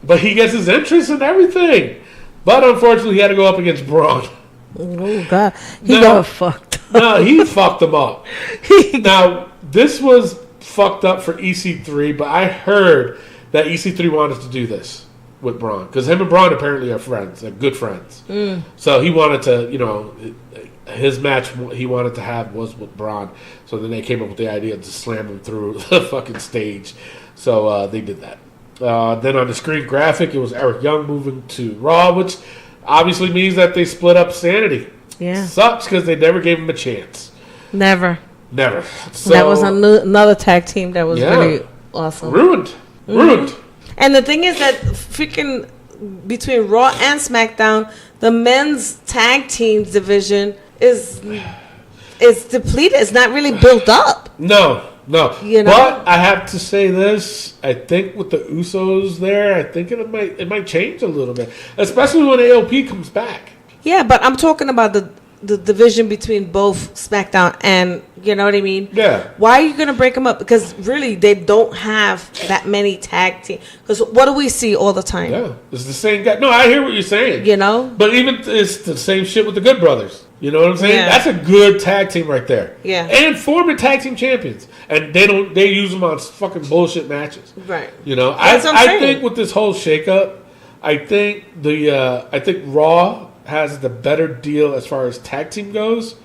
Speaker 3: but he gets his entrance and everything. But unfortunately, he had to go up against Braun.
Speaker 4: Oh, God. He got fucked up.
Speaker 3: No, he fucked him up. Now, this was fucked up for EC3, but I heard that EC3 wanted to do this with Braun. Because him and Braun apparently are friends, like good friends. So he wanted to, his match he wanted to have was with Braun. So then they came up with the idea to slam him through the fucking stage. So they did that. Then on the screen graphic, it was Eric Young moving to Raw, which obviously means that they split up Sanity.
Speaker 4: Yeah.
Speaker 3: Sucks because they never gave him a chance.
Speaker 4: Never.
Speaker 3: So,
Speaker 4: that was another tag team that was really awesome.
Speaker 3: Ruined.
Speaker 4: And the thing is that freaking between Raw and SmackDown, the men's tag teams division is depleted. It's not really built up.
Speaker 3: No.
Speaker 4: You know?
Speaker 3: But I have to say this. I think with the Usos there, I think it might change a little bit, especially when AOP comes back.
Speaker 4: Yeah, but I'm talking about the division between both SmackDown and, you know what I mean?
Speaker 3: Yeah.
Speaker 4: Why are you going to break them up? Because really, they don't have that many tag teams. Because what do we see all the time?
Speaker 3: Yeah, it's the same guy. No, I hear what you're saying.
Speaker 4: You know?
Speaker 3: But even it's the same shit with the Good Brothers. You know what I'm saying?
Speaker 4: Yeah.
Speaker 3: That's a good tag team right there.
Speaker 4: Yeah.
Speaker 3: And former tag team champions. And they use them on fucking bullshit matches.
Speaker 4: Right.
Speaker 3: You know,
Speaker 4: That's what I'm
Speaker 3: I
Speaker 4: saying.
Speaker 3: think with this whole shakeup, I think Raw has the better deal as far as tag team goes,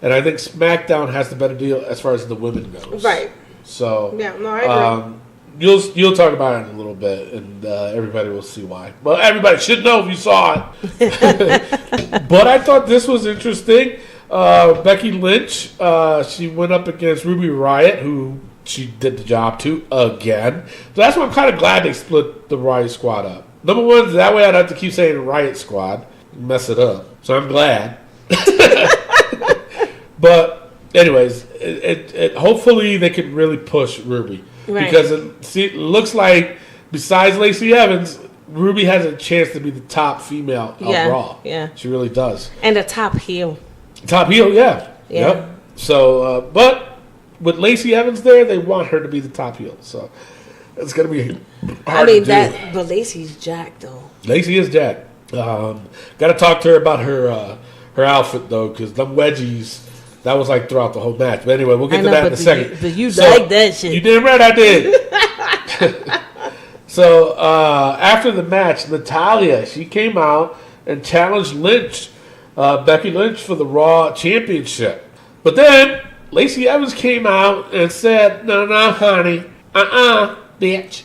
Speaker 3: and I think SmackDown has the better deal as far as the women goes.
Speaker 4: Right.
Speaker 3: So
Speaker 4: Yeah, no, I agree.
Speaker 3: You'll talk about it in a little bit, and everybody will see why. Well, everybody should know if you saw it. But I thought this was interesting. Becky Lynch, she went up against Ruby Riott, who she did the job to again. So that's why I'm kind of glad they split the Riott Squad up. Number one, that way I'd have to keep saying Riott Squad, mess it up. So I'm glad. But anyways, it hopefully they can really push Ruby.
Speaker 4: Right.
Speaker 3: Because it looks like, besides Lacey Evans, Ruby has a chance to be the top female of Raw.
Speaker 4: Yeah.
Speaker 3: She really does.
Speaker 4: And a top heel.
Speaker 3: Top heel, yeah.
Speaker 4: Yeah.
Speaker 3: Yep. So, but with Lacey Evans there, they want her to be the top heel. So it's going to be hard to do.
Speaker 4: But Lacey's jacked, though.
Speaker 3: Lacey is Jack. Got to talk to her about her outfit, though, because them wedgies, that was like throughout the whole match. But anyway, we'll get to that in a second.
Speaker 4: But you like that shit.
Speaker 3: You damn right I did. So after the match, Natalya, she came out and challenged Becky Lynch for the Raw Championship. But then Lacey Evans came out and said, no, honey, bitch.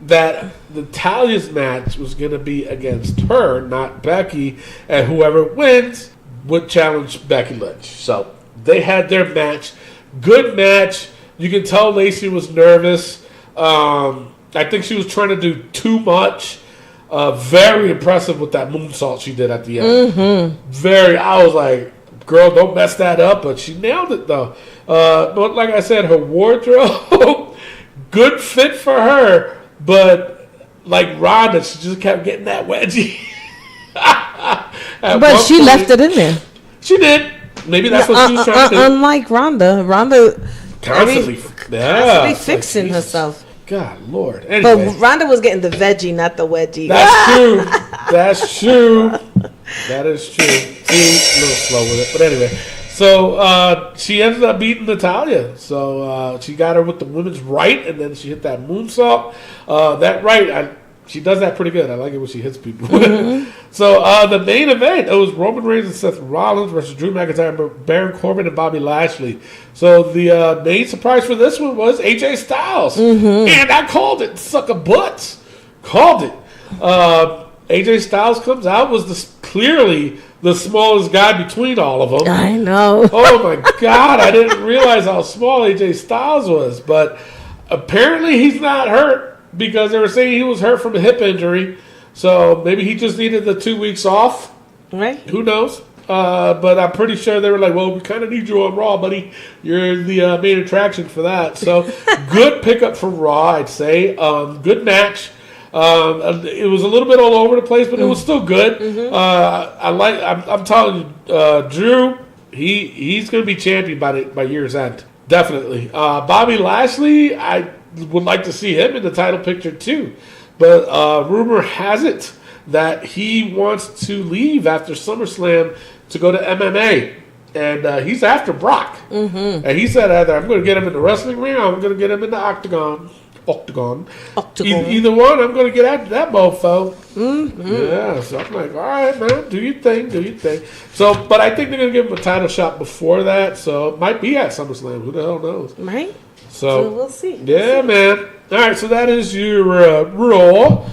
Speaker 3: That Natalya's match was going to be against her, not Becky, and whoever wins would challenge Becky Lynch. So they had their match. Good match. You can tell Lacey was nervous. I think she was trying to do too much. Very impressive with that moonsault she did at the end. Mm-hmm. I was like, girl, don't mess that up. But she nailed it, though. But like I said, her wardrobe, good fit for her. But like Ronda, she just kept getting that wedgie.
Speaker 4: But she left it in there.
Speaker 3: She did. Maybe that's what she was trying to do.
Speaker 4: Unlike Ronda
Speaker 3: Constantly
Speaker 4: fixing herself.
Speaker 3: God, Lord. Anyway.
Speaker 4: But Ronda was getting the veggie, not the wedgie.
Speaker 3: That's true. That's true. That is true. See, a little slow with it. But anyway. So she ended up beating Natalya. So she got her with the women's right, and then she hit that moonsault. That right, she does that pretty good. I like it when she hits people. Mm-hmm. So the main event, it was Roman Reigns and Seth Rollins versus Drew McIntyre, Baron Corbin, and Bobby Lashley. So the main surprise for this one was AJ Styles. Mm-hmm. And I called it. Suck a butts. Called it. AJ Styles comes out, was clearly the smallest guy between all of them.
Speaker 4: I know.
Speaker 3: Oh my God, I didn't realize how small AJ Styles was. But apparently he's not hurt, because they were saying he was hurt from a hip injury. So maybe he just needed the 2 weeks off.
Speaker 4: Right.
Speaker 3: Who knows? But I'm pretty sure they were like, well, we kind of need you on Raw, buddy. You're the main attraction for that. So good pickup for Raw, I'd say. Good match. It was a little bit all over the place, but it was still good. Mm-hmm. I'm telling you, Drew, he's going to be champion by year's end. Definitely. Bobby Lashley, I would like to see him in the title picture too. But rumor has it that he wants to leave after SummerSlam to go to MMA. And he's after Brock. Mm-hmm. And he said either I'm going to get him in the wrestling ring or I'm going to get him in the octagon. Either one, I'm going to get after that mofo. Mm-hmm. Yeah, so I'm like, all right, man, do your thing. So, but I think they're going to give him a title shot before that. So it might be at SummerSlam. Who the hell knows?
Speaker 4: Right.
Speaker 3: So
Speaker 4: we'll see.
Speaker 3: Yeah, man. All right, so that is your Raw.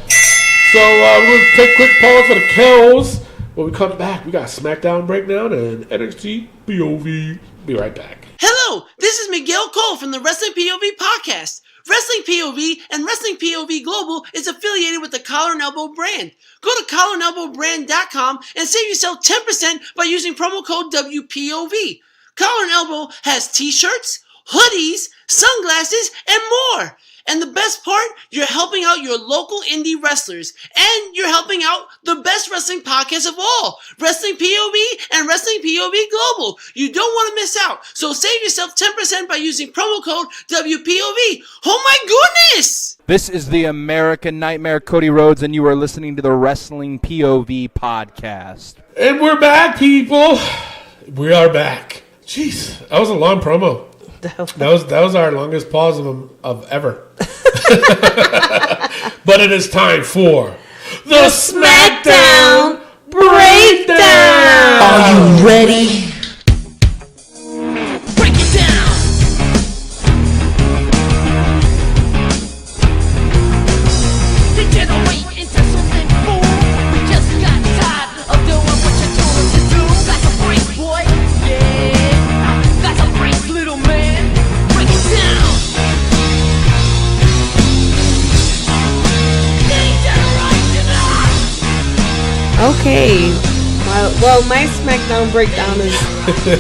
Speaker 3: So we're going to take a quick pause for the kills. When we come back, we got SmackDown Breakdown and NXT POV. Be right back.
Speaker 2: Hello, this is Miguel Cole from the Wrestling POV podcast. Wrestling POV and Wrestling POV Global is affiliated with the Collar and Elbow brand. Go to collarandelbowbrand.com and save yourself 10% by using promo code WPOV. Collar and Elbow has t-shirts, hoodies, sunglasses, and more. And the best part, you're helping out your local indie wrestlers, and you're helping out the best wrestling podcast of all, Wrestling POV and Wrestling POV Global. You don't want to miss out, so save yourself 10% by using promo code WPOV. Oh my goodness!
Speaker 5: This is the American Nightmare, Cody Rhodes, and you are listening to the Wrestling POV podcast.
Speaker 3: And we're back, people. We are back. Jeez, that was a long promo. That was our longest pause of ever. But it is time for the SmackDown Breakdown.
Speaker 1: Are you ready? Break it down. Degenerate into something fool. We just got tired of doing what you told us to do. That's a break, boy. Yeah, that's a break, little man. Break it down.
Speaker 4: Okay. My SmackDown breakdown is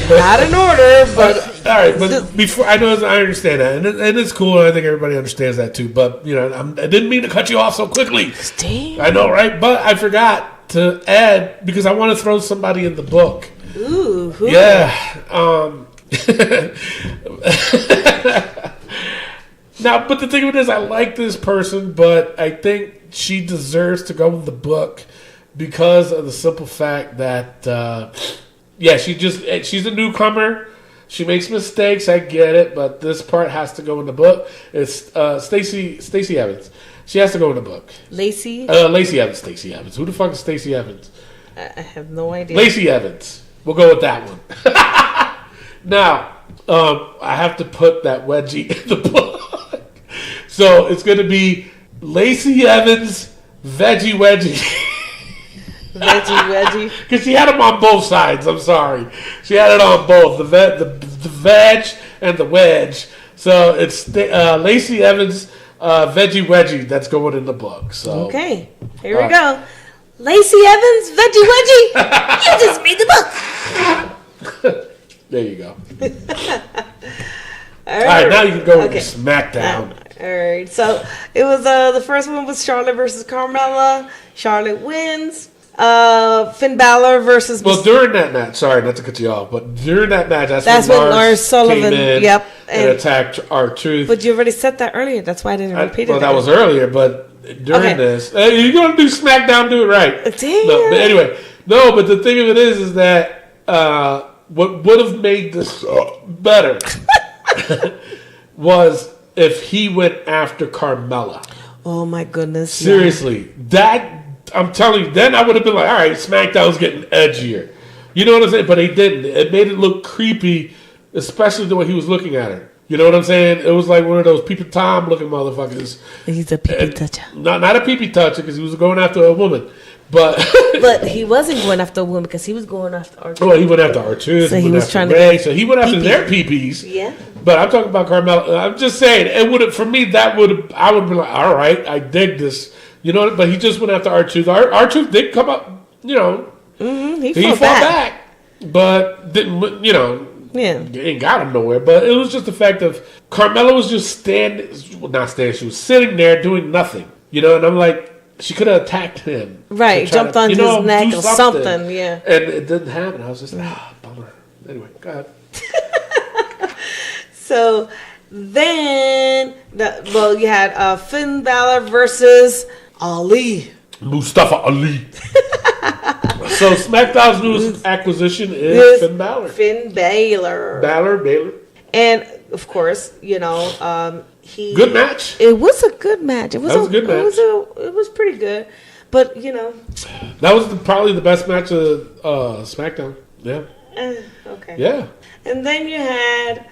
Speaker 4: not in order, but
Speaker 3: all right. But before I understand that, and it's cool. And I think everybody understands that too. But I didn't mean to cut you off so quickly.
Speaker 4: damn.
Speaker 3: I know, right? But I forgot to add because I want to throw somebody in the book.
Speaker 4: Ooh, who?
Speaker 3: Yeah. Now, but the thing of it is, I like this person, but I think she deserves to go in the book because of the simple fact that, she's a newcomer. She makes mistakes. I get it, but this part has to go in the book. It's Stacey Evans. She has to go in the book.
Speaker 4: Lacey
Speaker 3: Evans. Stacey Evans. Who the fuck is Stacey Evans?
Speaker 4: I have no idea.
Speaker 3: Lacey Evans. We'll go with that one. Now, I have to put that wedgie in the book. So it's going to be Lacey Evans, Veggie Wedgie.
Speaker 4: Veggie.
Speaker 3: Because she had them on both sides. I'm sorry. She had it on both. The veg and the wedge. So it's Lacey Evans, Veggie Wedgie that's going in the book. So
Speaker 4: Okay. Here we go. Lacey Evans, Veggie Wedgie. You just made the book.
Speaker 3: There you go. All right, now you can go into SmackDown.
Speaker 4: All right, so it was the first one was Charlotte versus Carmella. Charlotte wins. Finn Balor versus.
Speaker 3: Well, during that match, sorry not to cut you off, but during that match, that's when
Speaker 4: Lars Sullivan
Speaker 3: came in and attacked R-Truth.
Speaker 4: But you already said that earlier. That's why I didn't repeat it.
Speaker 3: Well, that was earlier, but during this, you're going to do SmackDown, do it right.
Speaker 4: Damn.
Speaker 3: No, but anyway, but the thing of it is that what would have made this better was if he went after Carmella.
Speaker 4: Oh my goodness!
Speaker 3: Seriously, that I'm telling you, then I would have been like, all right, SmackDown's getting edgier. You know what I'm saying? But he didn't. It made it look creepy, especially the way he was looking at her. You know what I'm saying? It was like one of those Peepy Tom looking motherfuckers.
Speaker 4: He's a peepee toucher.
Speaker 3: Not a peepee toucher because he was going after a woman. But
Speaker 4: he wasn't going after a woman because he was going after R-Truth.
Speaker 3: Well, he went after R-Truth.
Speaker 4: So he was trying to
Speaker 3: Ray. So he went after their peepees.
Speaker 4: Yeah.
Speaker 3: But I'm talking about Carmella. I'm just saying, it would have, for me, I would have been like, all right, I dig this. You know, but he just went after R-Truth. R-Truth did come up, you know.
Speaker 4: Mm-hmm. He
Speaker 3: fought back. But didn't, you know.
Speaker 4: Yeah.
Speaker 3: Ain't got him nowhere. But it was just the fact of Carmella was just she was sitting there doing nothing. You know, and I'm like, she could have attacked him.
Speaker 4: Right, jumped on his neck or something, yeah.
Speaker 3: And it didn't happen. I was just like, bummer. Anyway, go ahead.
Speaker 4: So then, you had Finn Balor versus Ali.
Speaker 3: Mustafa Ali. So SmackDown's newest acquisition is Finn Balor.
Speaker 4: Finn Balor.
Speaker 3: Balor.
Speaker 4: And, of course, you know,
Speaker 3: good match.
Speaker 4: It was a good match. It was
Speaker 3: a good match.
Speaker 4: It was pretty good. But, you know.
Speaker 3: That was probably the best match of SmackDown. Yeah.
Speaker 4: Okay.
Speaker 3: Yeah.
Speaker 4: And then you had,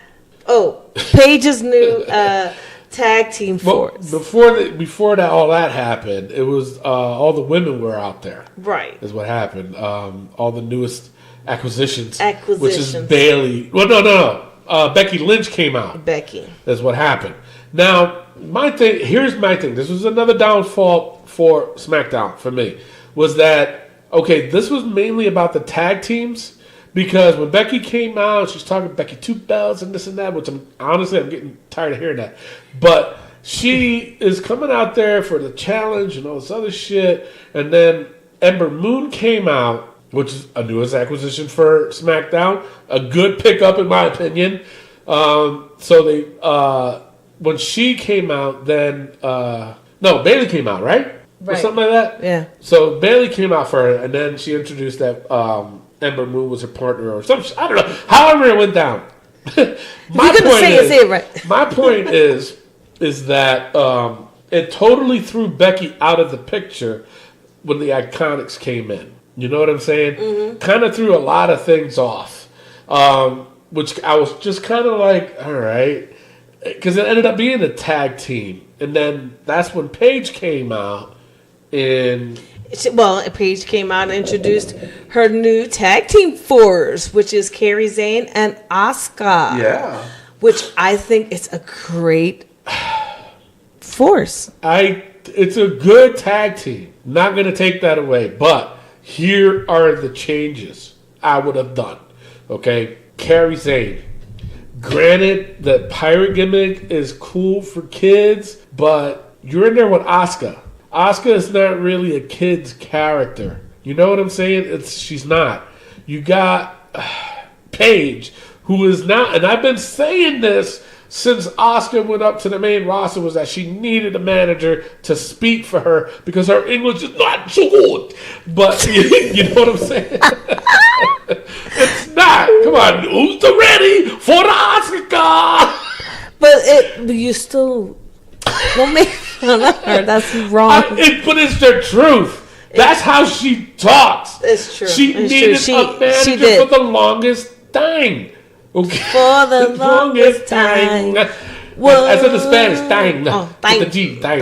Speaker 4: Paige's new tag team force.
Speaker 3: Before all that happened, it was all the women were out there.
Speaker 4: Right.
Speaker 3: Is what happened. All the newest acquisitions. Which is Bailey. Well, no. Becky Lynch came out.
Speaker 4: Becky.
Speaker 3: That's what happened. Now, here's my thing. This was another downfall for SmackDown for me. Was that, this was mainly about the tag teams. Because when Becky came out, she's talking Becky 2 belts and this and that, which I'm getting tired of hearing that. But she is coming out there for the challenge and all this other shit. And then Ember Moon came out, which is a newest acquisition for SmackDown. A good pickup, in my opinion. So they, when she came out, then, no, Bayley came out, right? Or something like that?
Speaker 4: Yeah.
Speaker 3: So Bayley came out for her, and then she introduced that Ember Moon was her partner or something. I don't know. However it went down. My point is that it totally threw Becky out of the picture when the Iconics came in. You know what I'm saying? Mm-hmm. Kind of threw a lot of things off, which I was just kind of like, all right, because it ended up being a tag team, and then that's when Paige came out.
Speaker 4: Paige came out and introduced her new tag team force, which is Kairi Sane and Asuka.
Speaker 3: Yeah.
Speaker 4: Which I think is a great force.
Speaker 3: It's a good tag team. Not going to take that away. But here are the changes I would have done. Okay? Kairi Sane. Granted, the pirate gimmick is cool for kids, but you're in there with Asuka. Asuka is not really a kid's character. You know what I'm saying? She's not. You got Paige, who is not, and I've been saying this since Asuka went up to the main roster, was that she needed a manager to speak for her because her English is not so good. But you know what I'm saying? It's not. Come on, who's the ready for the Asuka?
Speaker 4: But you still don't make fun of her. That's wrong.
Speaker 3: But it's the truth. That's how she talks.
Speaker 4: It's true.
Speaker 3: She needed a manager for the longest time. Okay.
Speaker 4: For the longest time.
Speaker 3: Well, I said the Spanish, time.
Speaker 4: Time.
Speaker 3: With the G, time.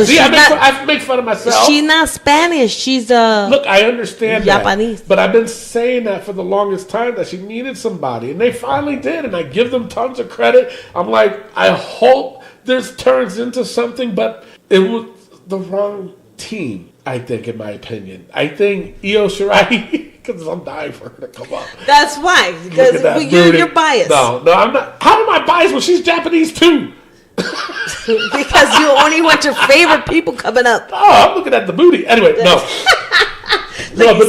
Speaker 4: See,
Speaker 3: I make fun of myself.
Speaker 4: She's not Spanish. She's
Speaker 3: Look, I understand
Speaker 4: Japanese.
Speaker 3: That. But I've been saying that for the longest time, that she needed somebody. And they finally did. And I give them tons of credit. I'm like, I hope this turns into something. But it was the wrong team, I think, in my opinion. I think Io Shirai... Because I'm dying for her to come up.
Speaker 4: That's why. Because you're biased.
Speaker 3: No, I'm not. How am I biased when she's Japanese too?
Speaker 4: Because you only want your favorite people coming up.
Speaker 3: Oh, I'm looking at the booty. Anyway, no. But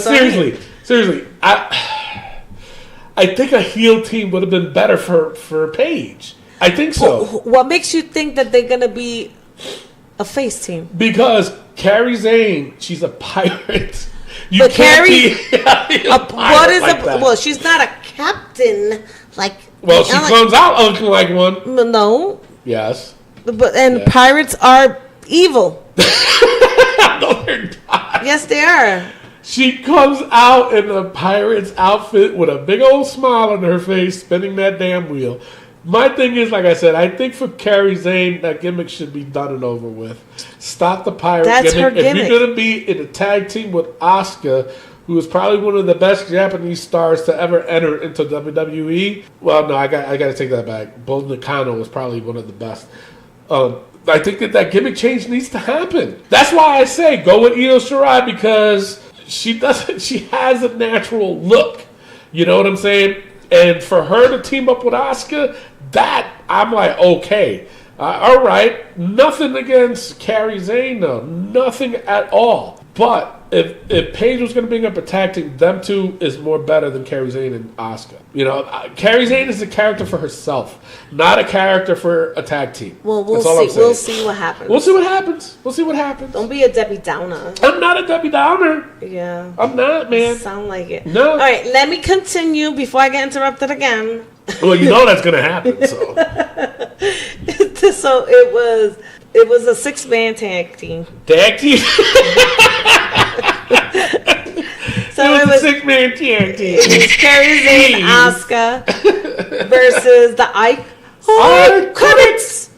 Speaker 3: seriously, I think a heel team would have been better for Paige. I think so.
Speaker 4: What makes you think that they're going to be a face team?
Speaker 3: Because Kairi Sane, she's a pirate. You
Speaker 4: but
Speaker 3: can't
Speaker 4: Carrie,
Speaker 3: what is like that.
Speaker 4: Well, she's not a captain like.
Speaker 3: Well, she comes out looking like one.
Speaker 4: No.
Speaker 3: Yes.
Speaker 4: But pirates are evil.
Speaker 3: No, they're not.
Speaker 4: Yes, they are.
Speaker 3: She comes out in a pirate's outfit with a big old smile on her face, spinning that damn wheel. My thing is, like I said, I think for Kairi Sane, that gimmick should be done and over with. Stop the pirate
Speaker 4: That's
Speaker 3: gimmick.
Speaker 4: Her gimmick.
Speaker 3: If you're going to be in a tag team with Asuka, who is probably one of the best Japanese stars to ever enter into WWE. Well, no, I got to take that back. Bull Nakano was probably one of the best. I think that gimmick change needs to happen. That's why I say go with Io Shirai, because she has a natural look. You know what I'm saying? And for her to team up with Asuka, that I'm like, okay, all right. Nothing against Kairi Sane, though. Nothing at all. But if Paige was going to bring up a tag team, them two is more better than Kairi Sane and Asuka. You know, Kairi Sane is a character for herself, not a character for a tag team.
Speaker 4: Well, we'll see. We'll see what happens.
Speaker 3: We'll see what happens.
Speaker 4: Don't be a Debbie Downer.
Speaker 3: I'm not a Debbie Downer.
Speaker 4: Yeah.
Speaker 3: I'm not, man.
Speaker 4: Sound like it.
Speaker 3: No.
Speaker 4: All right, let me continue before I get interrupted again.
Speaker 3: Well, you know that's going to happen, so.
Speaker 4: So it was a 6-man tag team.
Speaker 3: Tag team?
Speaker 4: So
Speaker 3: it was a 6-man tag team.
Speaker 4: It was Kairi Sane, Asuka versus the Iconics.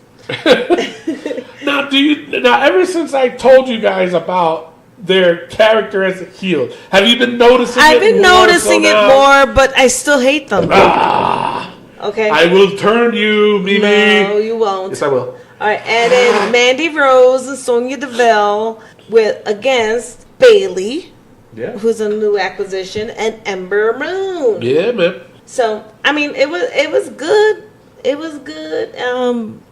Speaker 3: Now, ever since I told you guys about their character as a heel, have you been noticing
Speaker 4: I've been noticing it more, but I still hate them. Okay.
Speaker 3: I will turn you, Mimi.
Speaker 4: No, you won't.
Speaker 3: Yes, I will.
Speaker 4: All right, and then Mandy Rose and Sonya Deville against Bayley, who's a new acquisition, and Ember Moon.
Speaker 3: Yeah, man.
Speaker 4: So I mean, it was good. It was good.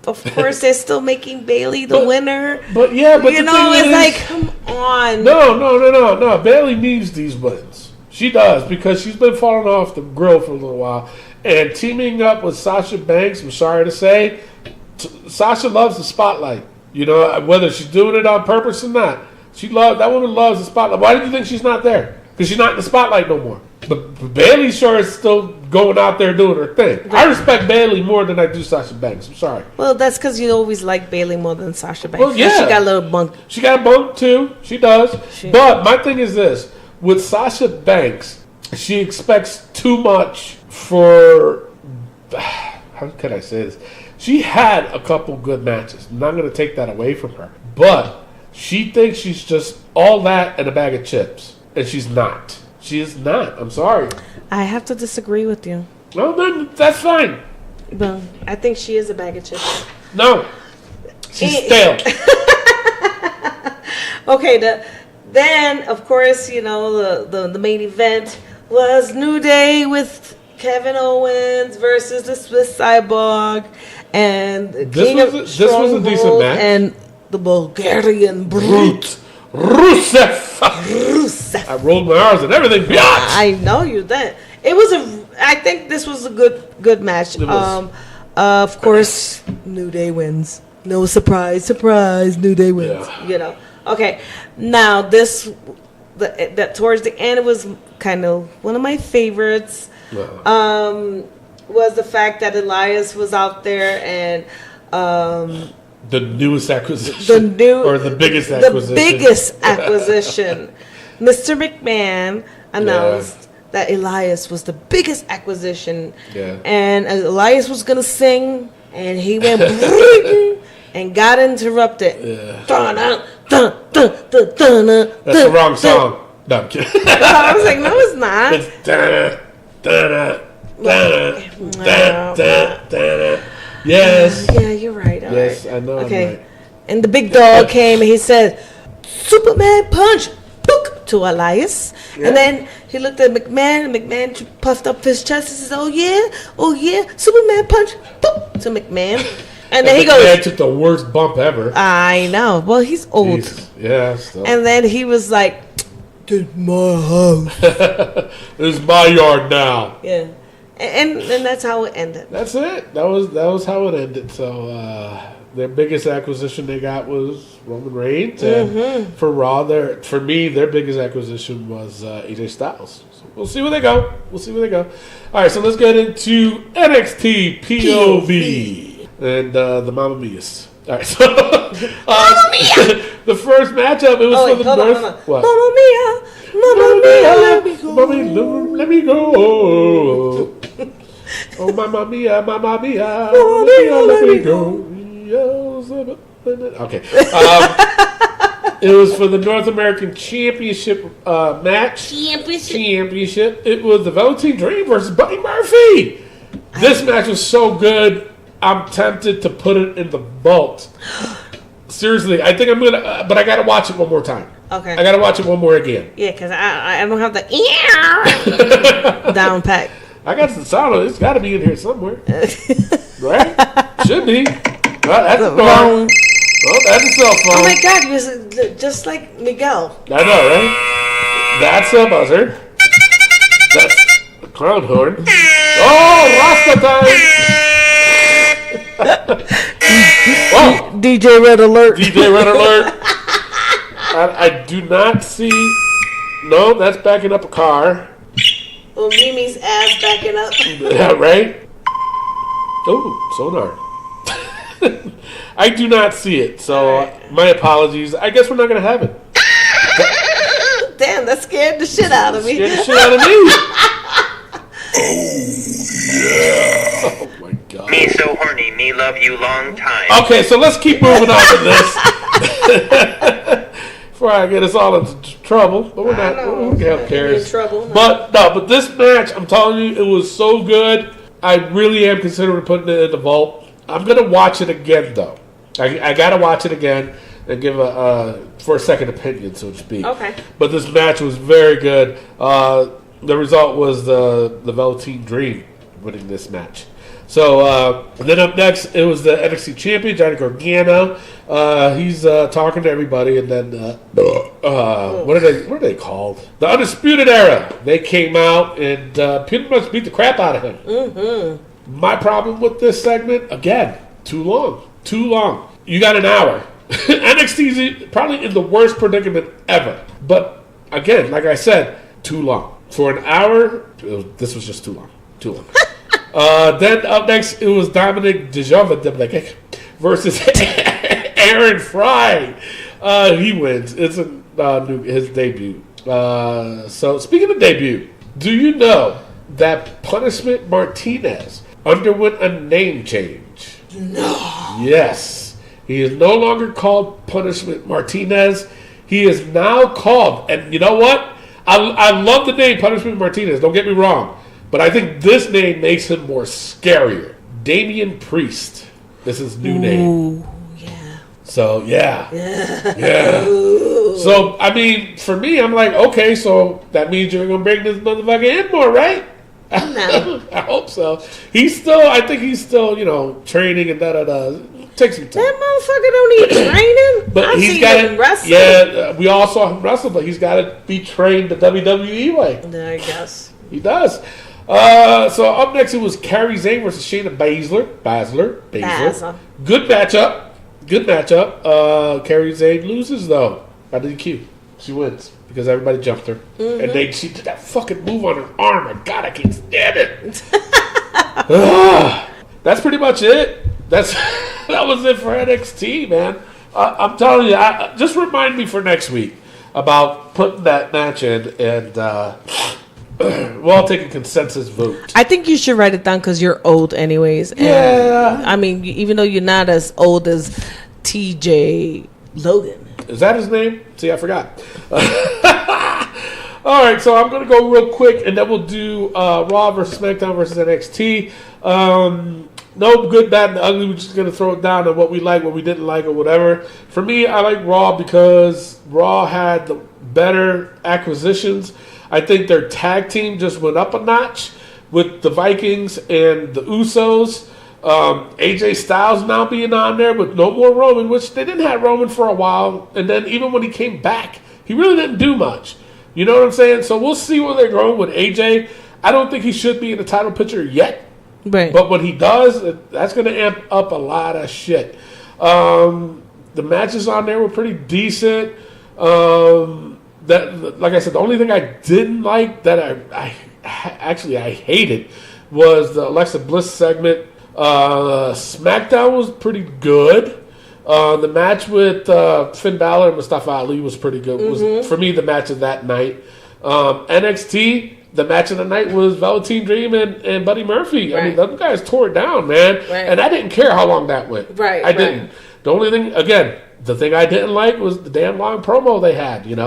Speaker 4: Of course, they're still making Bailey the winner.
Speaker 3: But the
Speaker 4: it's
Speaker 3: thing is,
Speaker 4: like, come on.
Speaker 3: No. Bailey needs these wins. She does, because she's been falling off the grill for a little while. And teaming up with Sasha Banks, I'm sorry to say, Sasha loves the spotlight. You know, whether she's doing it on purpose or not. That woman loves the spotlight. Why do you think she's not there? Because she's not in the spotlight no more. But Bailey sure is still going out there doing her thing. Right. I respect Bailey more than I do Sasha Banks. I'm sorry.
Speaker 4: Well, that's because you always like Bailey more than Sasha Banks.
Speaker 3: Well, yeah.
Speaker 4: She got a little bunk.
Speaker 3: She got a bunk, too. She does. But my thing is this. With Sasha Banks, she expects too much for... How can I say this? She had a couple good matches. I'm not going to take that away from her. But she thinks she's just all that and a bag of chips. And she's not. She is not. I'm sorry.
Speaker 4: I have to disagree with you.
Speaker 3: Well, then that's fine.
Speaker 4: But I think she is a bag of chips.
Speaker 3: No. She's stale.
Speaker 4: Okay, then, of course, you know, the main event was New Day with Kevin Owens versus the Swiss Cyborg and
Speaker 3: This was a decent match.
Speaker 4: And the Bulgarian Brute.
Speaker 3: Rusev. I rolled my R's and everything. Biatch.
Speaker 4: I know you did. I think this was a good match. Of course, New Day wins. No surprise, New Day wins.
Speaker 3: Yeah.
Speaker 4: You know. Okay. Now that towards the end, it was kind of one of my favorites. Was the fact that Elias was out there and
Speaker 3: the newest acquisition, the biggest acquisition.
Speaker 4: The biggest acquisition. Mr. McMahon announced that Elias was the biggest acquisition.
Speaker 3: Yeah.
Speaker 4: And Elias was gonna sing, and he went and got interrupted.
Speaker 3: Yeah.
Speaker 4: That's
Speaker 3: the wrong song. No, I'm kidding.
Speaker 4: I was like, no, it's not.
Speaker 3: It's Yes.
Speaker 4: Yeah, you're right.
Speaker 3: Yes, I know.
Speaker 4: Okay.
Speaker 3: I'm right.
Speaker 4: And the big dog came and he said, Superman punch, book, to Elias. Yeah. And then he looked at McMahon, and McMahon puffed up his chest and says, oh yeah, Superman punch, book, to McMahon. And then he goes,
Speaker 3: McMahon took the worst bump ever.
Speaker 4: I know. Well, he's old.
Speaker 3: Jesus. Yeah. Still.
Speaker 4: And then he was like, this is my house.
Speaker 3: This is my yard now.
Speaker 4: Yeah. And that's how it ended.
Speaker 3: That's it. That was how it ended. So their biggest acquisition they got was Roman Reigns, and for Raw, for me, their biggest acquisition was AJ Styles. So we'll see where they go. All right, so let's get into NXT POV and the Mamma Mia's. All right, so
Speaker 4: Mamma Mia!
Speaker 3: The first matchup, it was for the North.
Speaker 4: What? Mamma Mia, let me go.
Speaker 3: Let me go. Oh, Mamma Mia, Mamma Mia, let me go. Okay. It was for the North American Championship match. Championship. It was the Velveteen Dream versus Buddy Murphy. This match was so good, I'm tempted to put it in the vault. Seriously, I think I'm gonna, but I gotta watch it one more time.
Speaker 4: Okay.
Speaker 3: I gotta watch it one more again.
Speaker 4: Yeah, because I don't have the down pat.
Speaker 3: I got the sound. It's got to be in here somewhere, right? Should be. Well, that's the door. Oh, that's a cell phone.
Speaker 4: Oh my God, you're just like Miguel.
Speaker 3: I know, right? That's a buzzer. That's a clown horn. Oh, Rasta time! Whoa.
Speaker 4: DJ Red Alert.
Speaker 3: DJ Red Alert. I do not see. No, that's backing up a car.
Speaker 4: Well, Mimi's ass backing up.
Speaker 3: Yeah, right? Oh, sonar. I do not see it, so my apologies. I guess we're not going to have it.
Speaker 4: Damn, that scared the shit out of me.
Speaker 3: Scared the shit out of me. Oh, my God.
Speaker 6: Me so horny, me love you long time.
Speaker 3: Okay, so let's keep moving on to this. Before I get us all into trouble, but we're not. Who the hell cares?
Speaker 4: In trouble. No.
Speaker 3: But this match, I'm telling you, it was so good. I really am considering putting it in the vault. I'm gonna watch it again, though. I gotta watch it again and give for a second opinion, so to speak.
Speaker 4: Okay.
Speaker 3: But this match was very good. The result was the Velveteen Dream winning this match. So and then up next, it was the NXT champion, Johnny Gargano. He's talking to everybody, and then what are they called? The Undisputed Era. They came out and pretty much beat the crap out of him. Mm-hmm. My problem with this segment, again, too long. You got an hour. NXT is probably in the worst predicament ever. But again, like I said, too long. For an hour, this was just too long. Then up next, it was Dominic Dijakovic versus Aaron Fry. He wins. It's his debut. So speaking of debut, do you know that Punishment Martinez underwent a name change?
Speaker 4: No.
Speaker 3: Yes. He is no longer called Punishment Martinez. He is now called, and you know what? I love the name Punishment Martinez, don't get me wrong. But I think this name makes him more scarier. Damian Priest. This is his new name.
Speaker 4: Yeah.
Speaker 3: So, yeah. So, I mean, for me, I'm like, okay, so that means you're going to bring this motherfucker in more, right?
Speaker 4: No.
Speaker 3: I hope so. I think he's still, training and da-da-da. Take some time.
Speaker 4: That motherfucker don't need training.
Speaker 3: But he's got him wrestle. Yeah, we all saw him wrestle, but he's got to be trained the WWE way.
Speaker 4: I guess.
Speaker 3: He does. So up next it was Kairi Sane versus Shayna Baszler. Good matchup. Kairi Sane loses though by DQ. She wins because everybody jumped her, and she did that fucking move on her arm. My God, I can't stand it. That's pretty much it. That was it for NXT, man. I'm telling you, just remind me for next week about putting that match in, and we'll all take a consensus vote.
Speaker 4: I think you should write it down because you're old anyways. And,
Speaker 3: yeah.
Speaker 4: I mean, even though you're not as old as TJ Logan.
Speaker 3: Is that his name? See, I forgot. All right, so I'm going to go real quick, and then we'll do Raw versus SmackDown versus NXT. No good, bad, and ugly. We're just going to throw it down on what we like, what we didn't like, or whatever. For me, I like Raw because Raw had the better acquisitions. I think their tag team just went up a notch with the Vikings and the Usos. AJ Styles now being on there with no more Roman, which they didn't have Roman for a while. And then even when he came back, he really didn't do much. You know what I'm saying? So we'll see where they're going with AJ. I don't think he should be in the title picture yet.
Speaker 4: Right.
Speaker 3: But when he does, that's going to amp up a lot of shit. The matches on there were pretty decent. Like I said, the only thing I didn't like that I hated was the Alexa Bliss segment. SmackDown was pretty good. The match with Finn Balor and Mustafa Ali was pretty good. Was for me the match of that night. NXT, the match of the night was Velveteen Dream and Buddy Murphy.
Speaker 4: Right.
Speaker 3: I mean, those guys tore it down, man.
Speaker 4: Right.
Speaker 3: And I didn't care how long that went.
Speaker 4: Right.
Speaker 3: I didn't. The only thing, again, the thing I didn't like was the damn long promo they had, and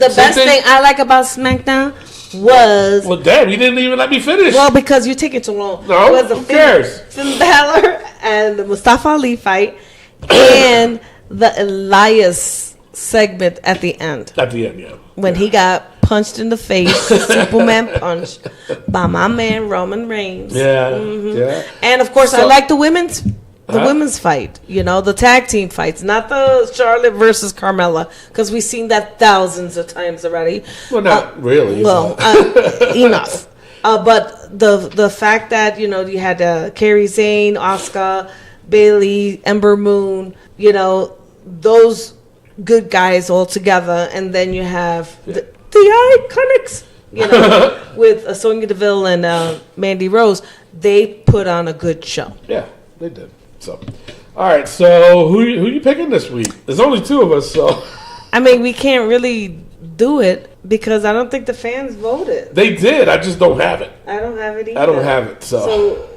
Speaker 4: the best thing I like about SmackDown was...
Speaker 3: Well, damn, you didn't even let me finish.
Speaker 4: Well, because you're taking too long.
Speaker 3: No,
Speaker 4: was the
Speaker 3: who cares?
Speaker 4: Finn Balor and the Mustafa Ali fight and the Elias segment at the end.
Speaker 3: At the end, yeah.
Speaker 4: When he got punched in the face, Superman punch, by my man Roman Reigns.
Speaker 3: Yeah, yeah.
Speaker 4: And, of course, I like the women's fight, the tag team fights, not the Charlotte versus Carmella, because we've seen that thousands of times already.
Speaker 3: Well, not really.
Speaker 4: Well, enough. But the fact that, you had Kairi Sane, Asuka, Bayley, Ember Moon, those good guys all together, and then you have the Iconics, with Sonya Deville and Mandy Rose. They put on a good show.
Speaker 3: Yeah, they did. So, all right. So, who you picking this week? There's only two of us, so.
Speaker 4: I mean, we can't really do it because I don't think the fans voted.
Speaker 3: They did. I just don't have it.
Speaker 4: I don't have it either.
Speaker 3: I don't have it. So,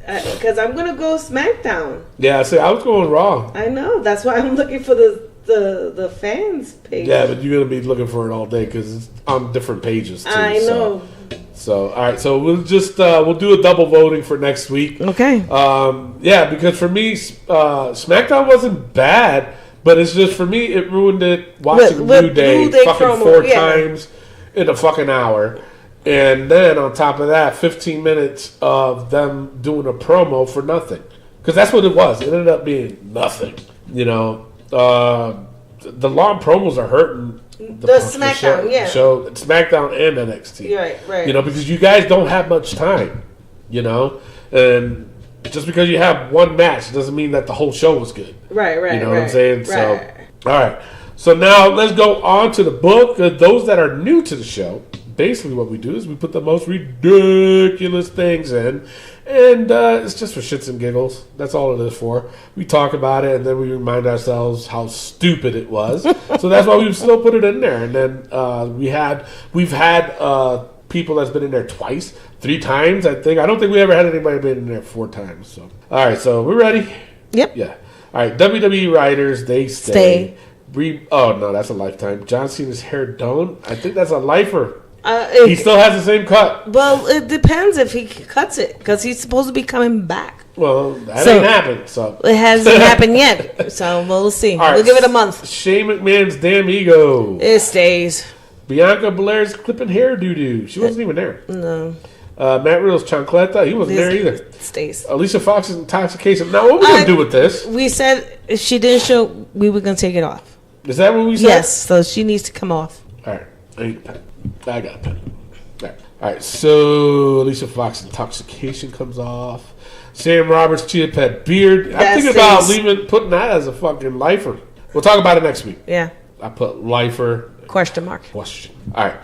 Speaker 4: because I'm gonna go SmackDown.
Speaker 3: Yeah, I was going Raw.
Speaker 4: I know. That's why I'm looking for the fans page.
Speaker 3: Yeah, but you're gonna be looking for it all day because it's on different pages too.
Speaker 4: I know.
Speaker 3: So, all right. So we'll just we'll do a double voting for next week.
Speaker 4: Okay.
Speaker 3: Yeah, because for me, SmackDown wasn't bad, but it's just for me, it ruined it watching New Day fucking promo, 4 times in a fucking hour. And then on top of that, 15 minutes of them doing a promo for nothing. Because that's what it was. It ended up being nothing. You know, the long promos are hurting
Speaker 4: The SmackDown,
Speaker 3: show SmackDown and NXT.
Speaker 4: Right.
Speaker 3: You know, because you guys don't have much time. You know, and just because you have one match doesn't mean that the whole show was good.
Speaker 4: Right.
Speaker 3: You know what I'm saying?
Speaker 4: Right.
Speaker 3: So, all right. So now let's go on to the book. Those that are new to the show, basically what we do is we put the most ridiculous things in, and it's just for shits and giggles. That's all it is for. We talk about it, and then we remind ourselves how stupid it was. So that's why we still put it in there. And then we've had people that's been in there twice, 3 times. I don't think we ever had anybody been in there 4 times. So all right, so we're ready.
Speaker 4: Yep.
Speaker 3: Yeah. All right. WWE writers, they stay. Oh no, that's a lifetime. John Cena's hair done. I think that's a lifer. He still has the same cut.
Speaker 4: Well, it depends if he cuts it, because he's supposed to be coming back.
Speaker 3: Well, that ain't happened. So
Speaker 4: it hasn't happened yet. So we'll see.
Speaker 3: Right.
Speaker 4: We'll give it a month.
Speaker 3: Shane McMahon's damn ego.
Speaker 4: It stays.
Speaker 3: Bianca Belair's clipping hair doo-doo. She wasn't even there.
Speaker 4: No.
Speaker 3: Matt Riddle's chancleta. He wasn't there either.
Speaker 4: It stays.
Speaker 3: Alicia Fox's intoxication. Now, what are we going to do with this?
Speaker 4: We said if she didn't show, we were going to take it off.
Speaker 3: Is that what we said?
Speaker 4: Yes, so she needs to come off.
Speaker 3: All right. I got a pen. All right. So Alicia Fox's intoxication comes off. Sam Roberts' chia pet beard. I'm thinking about putting that as a fucking lifer. We'll talk about it next week.
Speaker 4: Yeah.
Speaker 3: I put lifer.
Speaker 4: Question mark.
Speaker 3: Question. All right.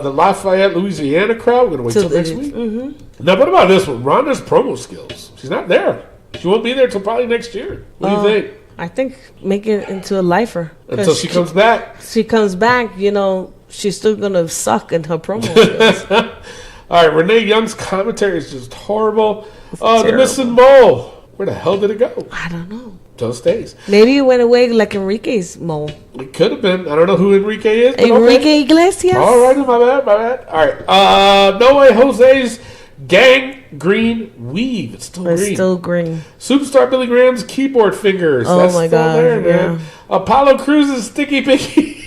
Speaker 3: The Lafayette, Louisiana crowd. We're going to wait till next week.
Speaker 4: Mm-hmm.
Speaker 3: Now, what about this one? Rhonda's promo skills. She's not there. She won't be there till probably next year. What do you think?
Speaker 4: I think make it into a lifer.
Speaker 3: Until she comes back.
Speaker 4: She comes back, you know, she's still going to suck in her promo skills.
Speaker 3: All right. Renee Young's commentary is just horrible. The missing mole. Where the hell did it go?
Speaker 4: I don't know.
Speaker 3: So it stays.
Speaker 4: Maybe it went away like Enrique's mole.
Speaker 3: It could have been. I don't know who Enrique is.
Speaker 4: Enrique Iglesias?
Speaker 3: All right, my bad. All right. No Way Jose's gang green weave. It's still green.
Speaker 4: It's still green.
Speaker 3: Superstar Billy Graham's keyboard fingers.
Speaker 4: Oh,
Speaker 3: that's
Speaker 4: my
Speaker 3: still
Speaker 4: God.
Speaker 3: there, man. Apollo Cruz's sticky picky.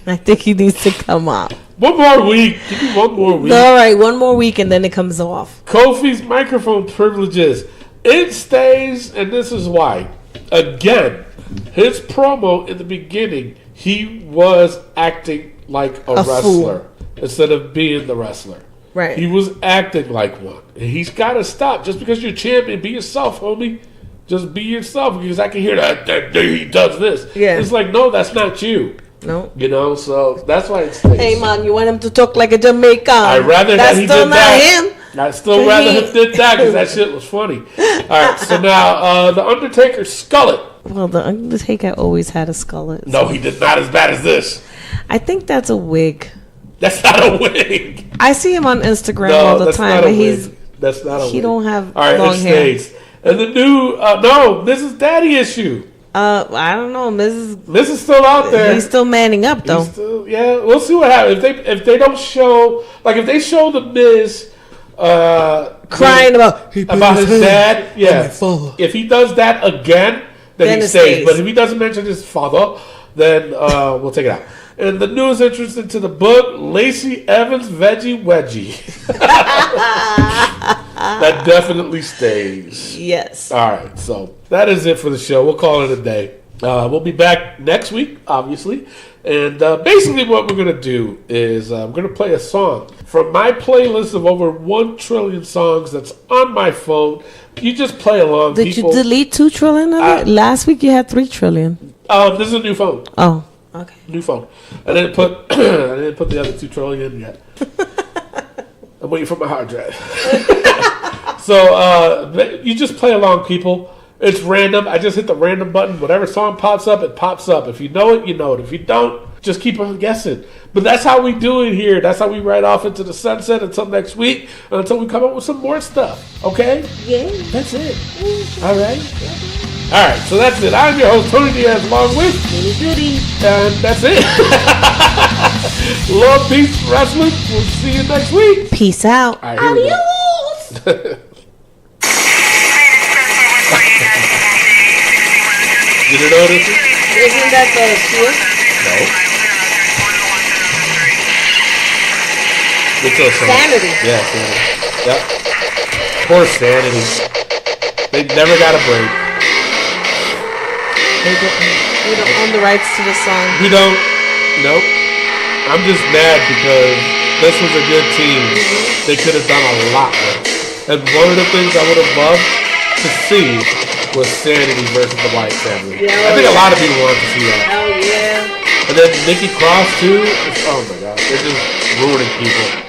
Speaker 4: I think he needs to come up.
Speaker 3: One more week. Give me one more week.
Speaker 4: All right, one more week and then it comes off.
Speaker 3: Kofi's microphone privileges. It stays, and this is why. Again, his promo in the beginning, he was acting like a wrestler
Speaker 4: fool.
Speaker 3: instead of being the wrestler.
Speaker 4: Right.
Speaker 3: He was acting like one. And he's got to stop. Just because you're champion, be yourself, homie. Just be yourself, because I can hear that he does this.
Speaker 4: Yeah.
Speaker 3: It's like, no, that's not you.
Speaker 4: No.
Speaker 3: You know, so that's why it stays.
Speaker 4: Hey, man, you want him to talk like a Jamaican.
Speaker 3: I'd rather
Speaker 4: That's
Speaker 3: that he
Speaker 4: still
Speaker 3: did
Speaker 4: not
Speaker 3: that.
Speaker 4: him.
Speaker 3: I'd still rather he did that, because that shit was funny. All right, so now The Undertaker's skullet.
Speaker 4: Well, the Undertaker always had a skullet.
Speaker 3: No, he did not as bad as this.
Speaker 4: I think that's a wig.
Speaker 3: That's not a wig.
Speaker 4: I see him on Instagram
Speaker 3: No,
Speaker 4: all the
Speaker 3: that's
Speaker 4: time,
Speaker 3: not a
Speaker 4: and
Speaker 3: wig. That's not a wig.
Speaker 4: he don't have
Speaker 3: All right,
Speaker 4: long
Speaker 3: it
Speaker 4: hair.
Speaker 3: stays. And the new Mrs. Daddy issue.
Speaker 4: I don't know,
Speaker 3: This is still out there.
Speaker 4: He's still manning up though.
Speaker 3: Yeah, we'll see what happens if they don't show, like, if they show the Miz
Speaker 4: Crying about
Speaker 3: his dad. Yeah, if he does that again, then he stays. But if he doesn't mention his father, then we'll take it out. And the newest entrance into the book, Lacey Evans Veggie Wedgie. That definitely stays.
Speaker 4: Yes.
Speaker 3: All right, so that is it for the show. We'll call it a day. We'll be back next week, obviously. And basically what we're going to do is I'm going to play a song from my playlist of over 1 trillion songs that's on my phone. You just play along,
Speaker 4: Did
Speaker 3: people.
Speaker 4: you delete 2 trillion of it? Last week you had 3 trillion.
Speaker 3: This is a new phone.
Speaker 4: Oh, okay.
Speaker 3: New phone. I didn't put the other 2 trillion yet. I'm waiting for my hard drive. So you just play along, people. It's random. I just hit the random button. Whatever song pops up, it pops up. If you know it, you know it. If you don't, just keep on guessing. But that's how we do it here. That's how we ride off into the sunset until next week, until we come up with some more stuff. Okay?
Speaker 4: Yeah.
Speaker 3: That's it. All right? All right, so that's it. I'm your host, Tony Diaz, along with
Speaker 4: Judy.
Speaker 3: And that's it. Love, peace, wrestling. We'll see you next week.
Speaker 4: Peace out.
Speaker 3: All right, here we go.
Speaker 4: Adios.
Speaker 3: Did you know this?
Speaker 4: Isn't that the shield?
Speaker 3: No. They killed
Speaker 4: Sanity.
Speaker 3: Yeah, Sanity. Yep. Poor Sanity. They never got a break.
Speaker 4: We don't own the rights to the song.
Speaker 3: We don't. Nope. I'm just mad because this was a good team. They could have done a lot more. And one of the things I would have loved to see was Sanity versus the White Family.
Speaker 4: Yeah,
Speaker 3: I think a lot of people wanted to see that.
Speaker 4: Hell yeah.
Speaker 3: And then Nikki Cross too. Oh my god, they're just ruining people.